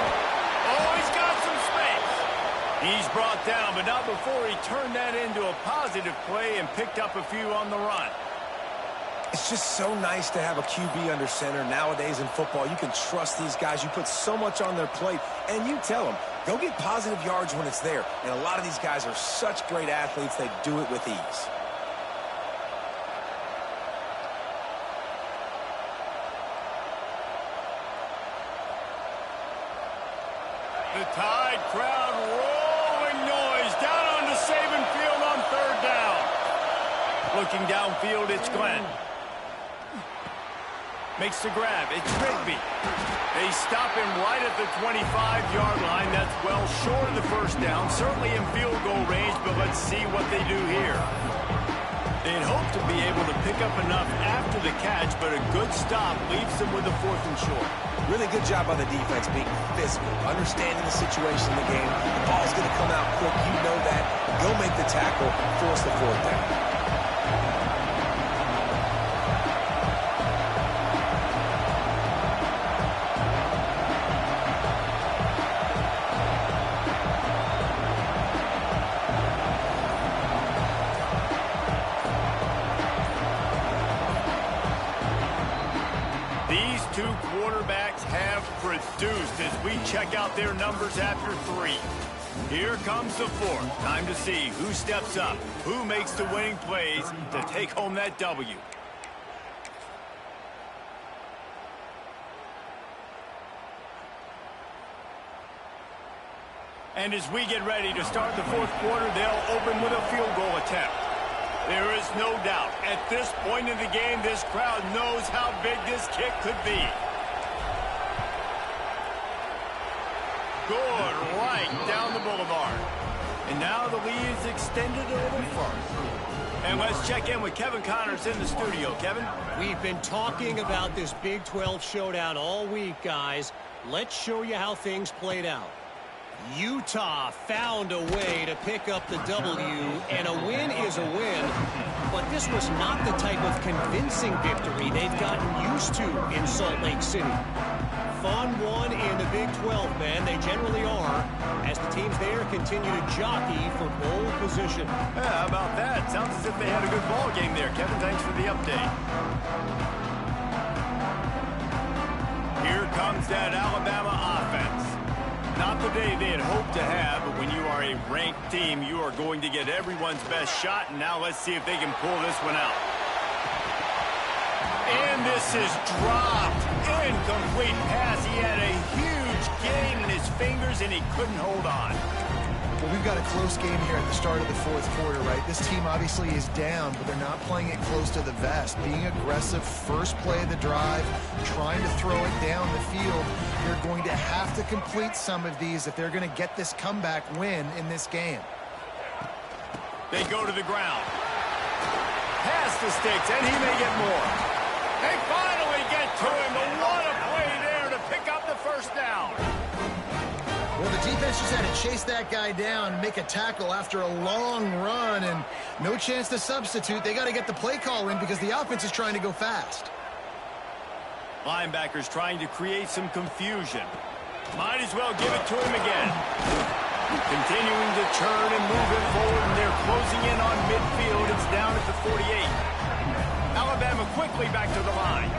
Oh, he's got some space. He's brought down, but not before he turned that into a positive play and picked up a few on the run. It's just so nice to have a QB under center. Nowadays in football, you can trust these guys. You put so much on their plate, and you tell them, go get positive yards when it's there. And a lot of these guys are such great athletes, they do it with ease. The Tide crowd rolling noise down onto Saban Field on third down. Looking downfield, it's Glenn. Makes the grab. It's Rigby. They stop him right at the 25-yard line. That's well short of the first down. Certainly in field goal range, but let's see what they do here. They'd hope to be able to pick up enough after the catch, but a good stop leaves them with a 4th and short. Really good job by the defense being physical, understanding the situation in the game. The ball's going to come out quick. You know that. Go make the tackle, force the 4th down. These two quarterbacks have produced as we check out their numbers after 3. Here comes the 4th. Time to see who steps up, who makes the winning plays to take home that W. And as we get ready to start the 4th quarter, they'll open with a field goal attempt. There is no doubt, at this point in the game, this crowd knows how big this kick could be. Good, right down the boulevard. And now the lead is extended a little further. And let's check in with Kevin Connors in the studio. Kevin? We've been talking about this Big 12 showdown all week, guys. Let's show you how things played out. Utah found a way to pick up the W, and a win is a win, but this was not the type of convincing victory they've gotten used to in Salt Lake City. Fun one in the Big 12, man. They generally are, as the teams there continue to jockey for bowl position. Yeah, how about that? Sounds as if they had a good ball game there. Kevin, thanks for the update. Here comes that Alabama offense. Not the day they had hoped to have, but when you are a ranked team, you are going to get everyone's best shot, and now let's see if they can pull this one out. And this is dropped. Incomplete pass. He had a huge gain in his fingers, and he couldn't hold on. Well, we've got a close game here at the start of the fourth quarter, right? This team obviously is down, but they're not playing it close to the vest. Being aggressive, first play of the drive, trying to throw it down the field. They're going to have to complete some of these if they're going to get this comeback win in this game. They go to the ground. Pass the sticks, and he may get more. They finally get to him, but what a play there to pick up the first down. Well, the defense just had to chase that guy down and make a tackle after a long run, and no chance to substitute. They got to get the play call in because the offense is trying to go fast. Linebackers trying to create some confusion. Might as well give it to him again. Continuing to churn and move it forward, and they're closing in on midfield. It's down at the 48. Alabama quickly back to the line.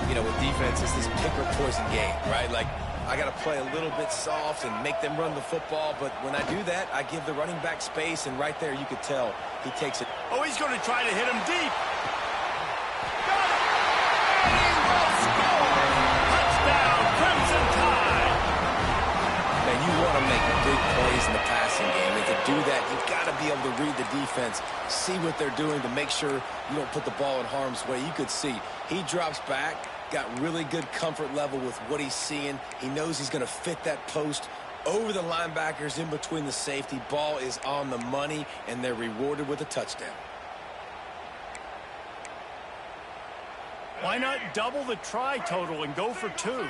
You know, with defense, it's this pick or poison game, right? Like, I got to play a little bit soft and make them run the football, but when I do that, I give the running back space, and right there you could tell he takes it. Oh, he's going to try to hit him deep. Got it! And he will score! Touchdown, Crimson Tide! Man, you want to make big plays in the passing game, and to do that, you've got to be able to read the defense, see what they're doing to make sure you don't put the ball in harm's way. You could see he drops back, got really good comfort level with what he's seeing. He knows he's going to fit that post over the linebackers in between the safety. Ball is on the money, and they're rewarded with a touchdown. Why not double the try total and go for 2?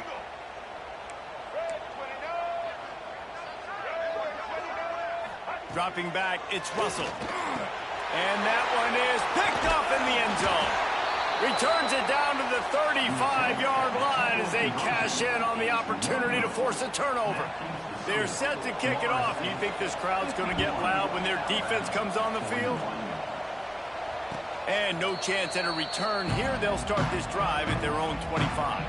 Dropping back, it's Russell. And that one is picked up in the end zone. Returns it down to the 35-yard line as they cash in on the opportunity to force a turnover. They're set to kick it off. Do you think this crowd's going to get loud when their defense comes on the field? And no chance at a return here. They'll start this drive at their own 25.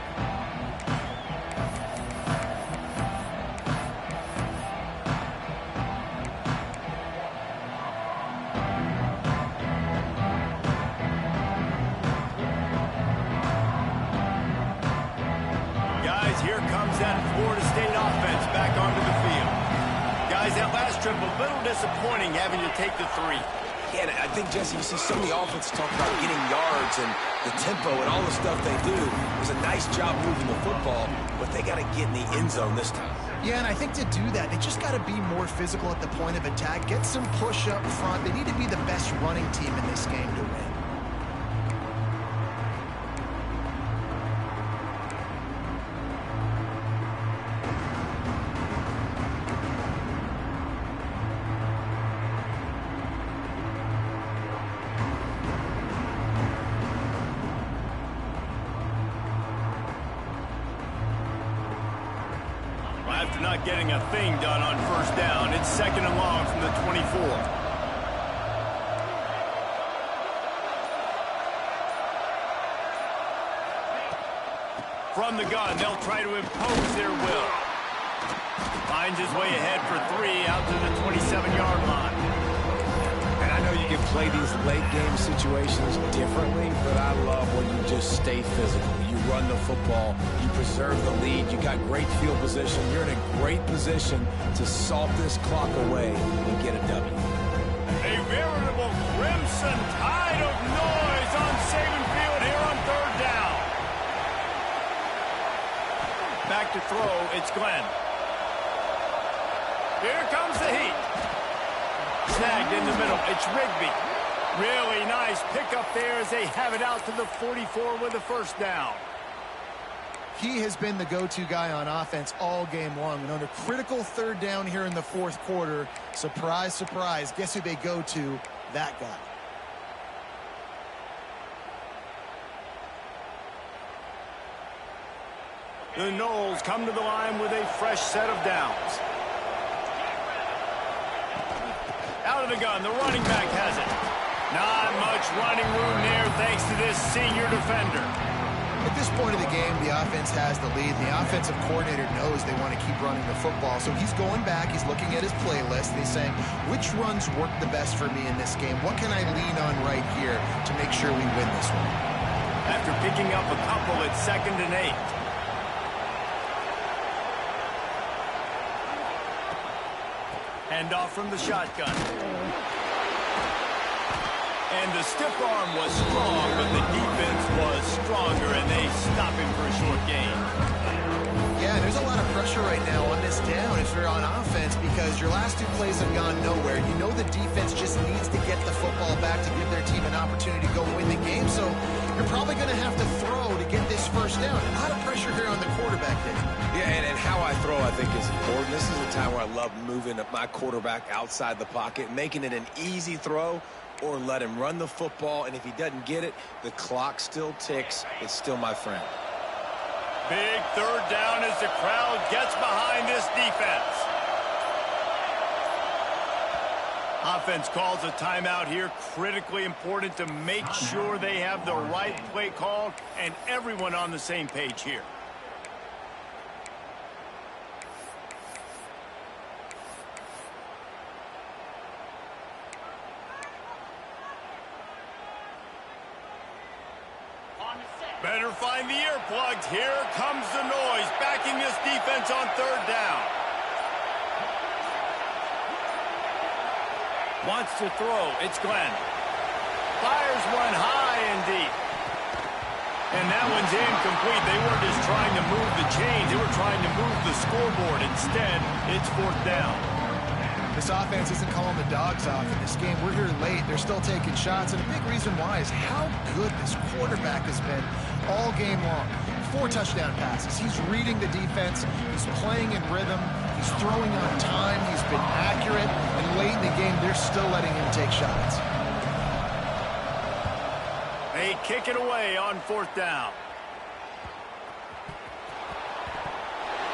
Here comes that Florida State offense back onto the field. Guys, that last trip a little disappointing having to take the 3. Yeah, and I think, Jesse, you see so many offenses talk about getting yards and the tempo and all the stuff they do. It was a nice job moving the football, but they got to get in the end zone this time. Yeah, and I think to do that, they just got to be more physical at the point of attack, get some push up front. They need to be the best running team in this game to win. After not getting a thing done on first down, it's 2nd and long from the 24. From the gun, they'll try to impose their will. Finds his way ahead for 3 out to the 27-yard line. And I know you can play these late-game situations differently, but I love when you just stay physical. You run the football, you preserve the lead, you got great field position. You're in a great position to salt this clock away and get a W. A veritable Crimson Tide of noise on Saban Field here on 3rd down. Back to throw, it's Glenn. Here comes the heat. Snagged in the middle, it's Rigby. Really nice pickup there as they have it out to the 44 with a first down. He has been the go-to guy on offense all game long. And on a critical 3rd down here in the 4th quarter, surprise, surprise, guess who they go to? That guy. The Noles come to the line with a fresh set of downs. Out of the gun, the running back has it. Not much running room there thanks to this senior defender. At this point of the game, the offense has the lead. The offensive coordinator knows they want to keep running the football. So he's going back, he's looking at his playlist, and he's saying, which runs work the best for me in this game? What can I lean on right here to make sure we win this one? After picking up a couple, it's 2nd and 8. Hand off from the shotgun. And the stiff arm was strong, but the defense was stronger, and they stop him for a short gain. Yeah, there's a lot of pressure right now on this down if you're on offense because your last two plays have gone nowhere. You know the defense just needs to get the football back to give their team an opportunity to go win the game, so you're probably going to have to throw to get this first down. A lot of pressure here on the quarterback, Dave. Yeah, and how I throw, I think, is important. This is a time where I love moving my quarterback outside the pocket, making it an easy throw, or let him run the football, and if he doesn't get it, the clock still ticks. It's still my friend. Big third down as the crowd gets behind this defense. Offense calls a timeout here. Critically important to make sure they have the right play called and everyone on the same page here. Better find the earplugs. Here comes the noise, backing this defense on third down. Wants to throw. It's Glenn. Fires one high and deep. And that one's incomplete. They weren't just trying to move the chains. They were trying to move the scoreboard. Instead, it's fourth down. This offense isn't calling the dogs off in this game. We're here late. They're still taking shots, and a big reason why is how good this quarterback has been all game long. 4 touchdown passes. He's reading the defense. He's playing in rhythm. He's throwing on time. He's been accurate, and late in the game, they're still letting him take shots. They kick it away on fourth down.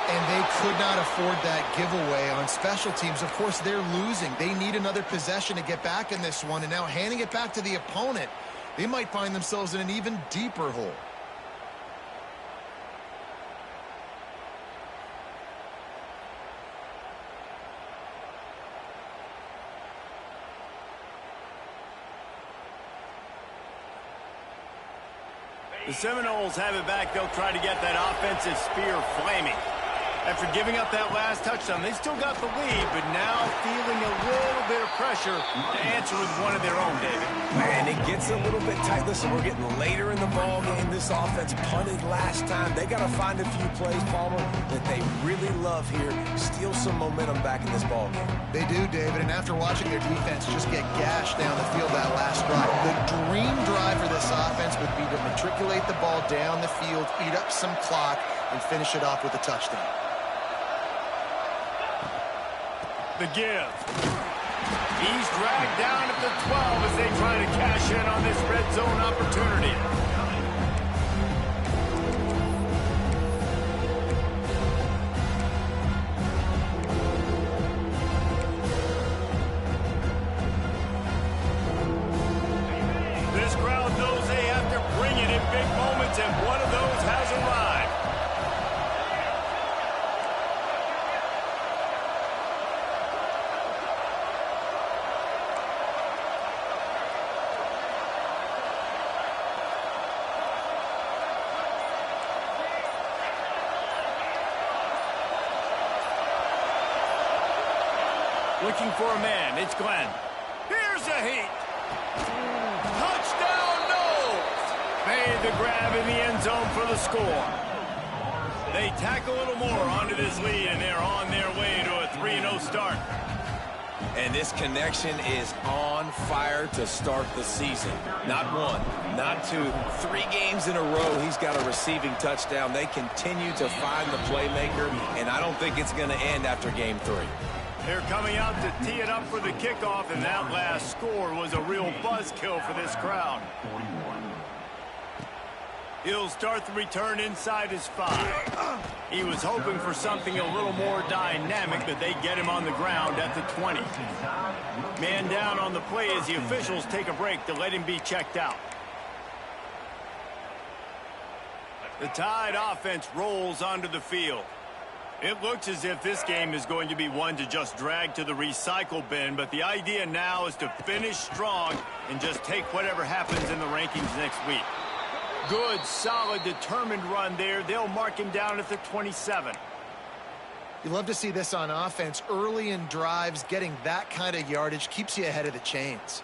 And they could not afford that giveaway on special teams. Of course, they're losing. They need another possession to get back in this one. And now handing it back to the opponent, they might find themselves in an even deeper hole. The Seminoles have it back. They'll try to get that offensive spear flaming. After giving up that last touchdown, they still got the lead, but now feeling a little bit of pressure to answer with one of their own, David. Man, it gets a little bit tight. Listen, we're getting later in the ball game. This offense punted last time. They got to find a few plays, Palmer, that they really love here. Steal some momentum back in this ball game. They do, David, and after watching their defense just get gashed down the field that last drive, the dream drive for this offense would be to matriculate the ball down the field, eat up some clock, and finish it off with a touchdown. The give. He's dragged down at the 12 as they try to cash in on this red zone opportunity. This crowd knows they have to bring it in big moments, and one of those has arrived. Looking for a man. It's Glenn. Here's a heat. Touchdown, Knowles. Made the grab in the end zone for the score. They tack a little more onto this lead, and they're on their way to a 3-0 start. And this connection is on fire to start the season. Not 1, not 2, 3 games in a row. He's got a receiving touchdown. They continue to find the playmaker, and I don't think it's going to end after game 3. They're coming out to tee it up for the kickoff, and that last score was a real buzzkill for this crowd. He'll start the return inside his 5. He was hoping for something a little more dynamic, but they get him on the ground at the 20. Man down on the play as the officials take a break to let him be checked out. The Tide offense rolls onto the field. It looks as if this game is going to be one to just drag to the recycle bin, but the idea now is to finish strong and just take whatever happens in the rankings next week. Good, solid, determined run there. They'll mark him down at the 27. You love to see this on offense. Early in drives, getting that kind of yardage keeps you ahead of the chains.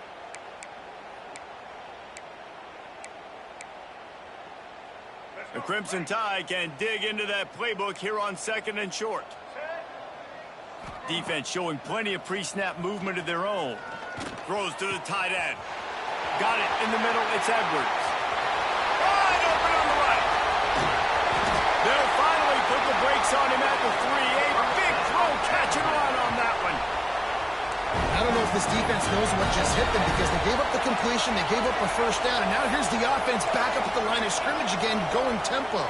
The Crimson Tide can dig into that playbook here on 2nd and short. Defense showing plenty of pre-snap movement of their own. Throws to the tight end. Got it in the middle. It's Edwards. Wide open on the right. They'll finally put the brakes on him at the 3. A big throw, catch and run on that one. I don't know if this defense knows what just hit them because they gave up the completion, they gave up a first down, and now here's the offense back up at the line of scrimmage again, going tempo.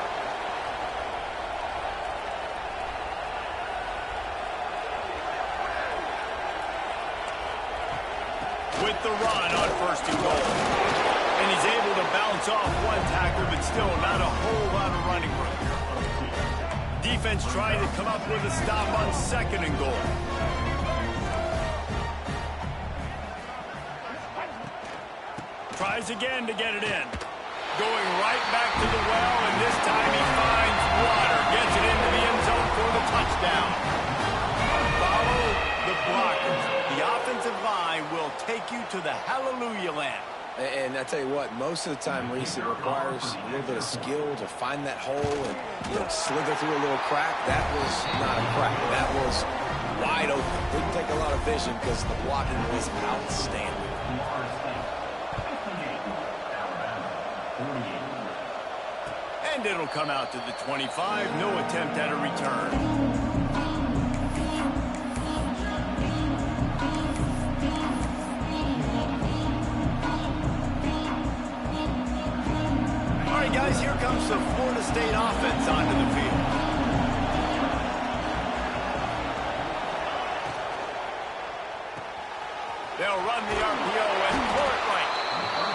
With the run on 1st and goal. And he's able to bounce off one tackle, but still not a whole lot of running room. Defense trying to come up with a stop on 2nd and goal. Tries again to get it in. Going right back to the well, and this time he finds water. Gets it into the end zone for the touchdown. Follow the blockers. The offensive line will take you to the hallelujah land. And I tell you what, most of the time, Reese, it requires a little bit of skill to find that hole and slither through a little crack. That was not a crack. That was wide open. Didn't take a lot of vision because the blocking was outstanding. And it'll come out to the 25. No attempt at a return. All right, guys, here comes the Florida State offense onto the field. They'll run the RPO and pull it right.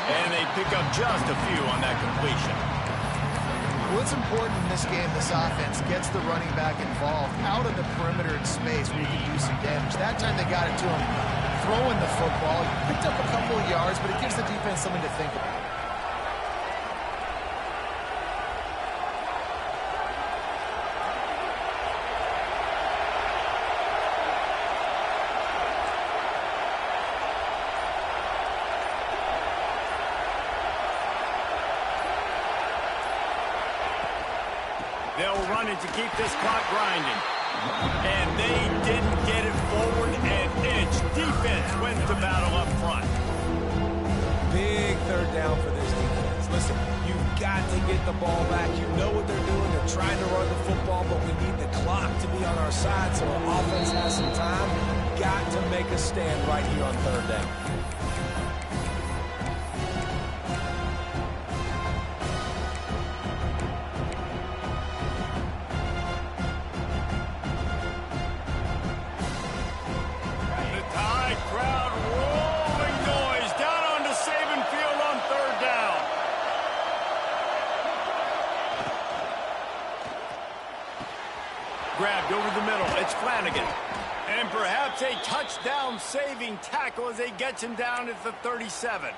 And they pick up just a few on that completion. Well, it's important in this game, this offense gets the running back involved out of the perimeter in space where you can do some damage. That time they got it to him throwing the football. Picked up a couple of yards, but it gives the defense something to think about. They'll run it to keep this clock grinding. And they didn't get it forward an inch. Defense wins the battle up front. Big 3rd down for this defense. Listen, you've got to get the ball back. You know what they're doing. They're trying to run the football, but we need the clock to be on our side so our offense has some time. Got to make a stand right here on 3rd down. Grabbed over the middle. It's Flanagan. And perhaps a touchdown-saving tackle as they get him down at the 37.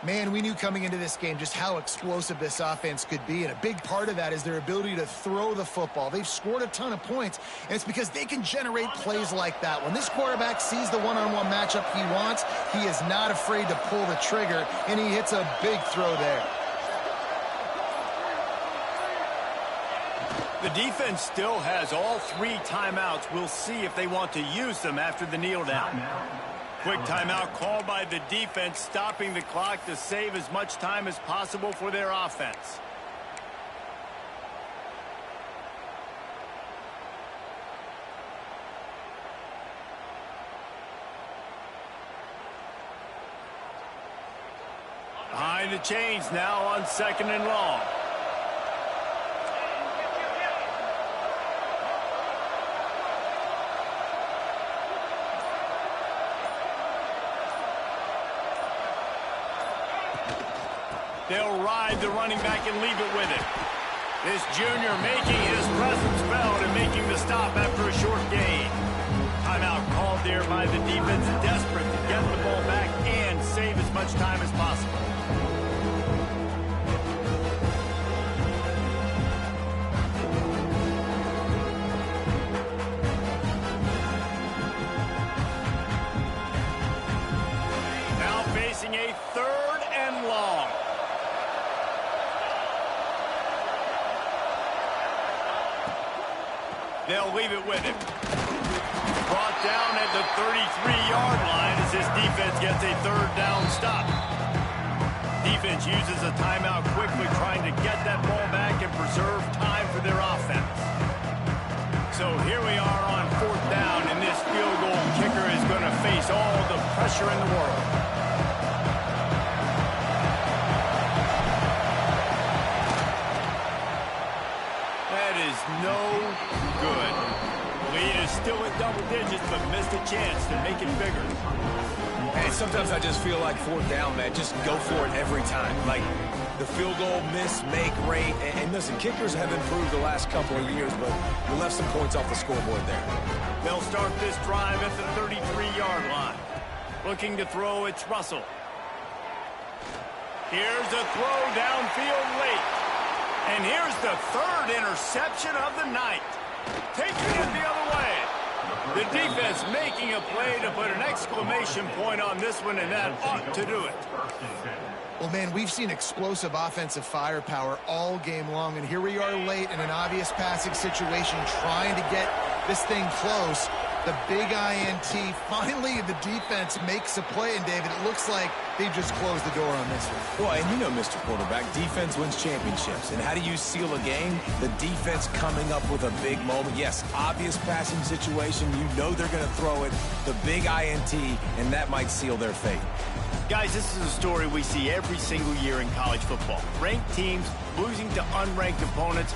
Man, we knew coming into this game just how explosive this offense could be, and a big part of that is their ability to throw the football. They've scored a ton of points, and it's because they can generate plays like that. When this quarterback sees the one-on-one matchup he wants, he is not afraid to pull the trigger, and he hits a big throw there. The defense still has all 3 timeouts. We'll see if they want to use them after the kneel down. Quick timeout called by the defense, stopping the clock to save as much time as possible for their offense. Behind the chains now on 2nd and long. They'll ride the running back and leave it with it. This junior making his presence felt and making the stop after a short gain. Timeout called there by the defense, desperate to get the ball back and save as much time as possible. They'll leave it with him. Brought down at the 33-yard line as his defense gets a third down stop. Defense uses a timeout quickly, trying to get that ball back and preserve time for their offense. So here we are on fourth down, and this field goal kicker is going to face all the pressure in the world. That is no good. Lead is still at double digits, but missed a chance to make it bigger. And sometimes I just feel like fourth down, man, just go for it every time. Like the field goal miss, make rate. And listen, kickers have improved the last couple of years, but you left some points off the scoreboard there. They'll start this drive at the 33-yard line. Looking to throw, it's Russell. Here's a throw downfield late. And here's the third interception of the night. Taking it the other way. The defense making a play to put an exclamation point on this one, and that ought to do it. Well, man, we've seen explosive offensive firepower all game long, and here we are late in an obvious passing situation trying to get this thing close. The big INT, finally the defense makes a play, and David, it looks like they just closed the door on this one. Well, and you know, Mr. Quarterback, defense wins championships. And how do you seal a game? The defense coming up with a big moment. Yes, obvious passing situation. You know they're going to throw it. The big INT, and that might seal their fate. Guys, this is a story we see every single year in college football. Ranked teams losing to unranked opponents.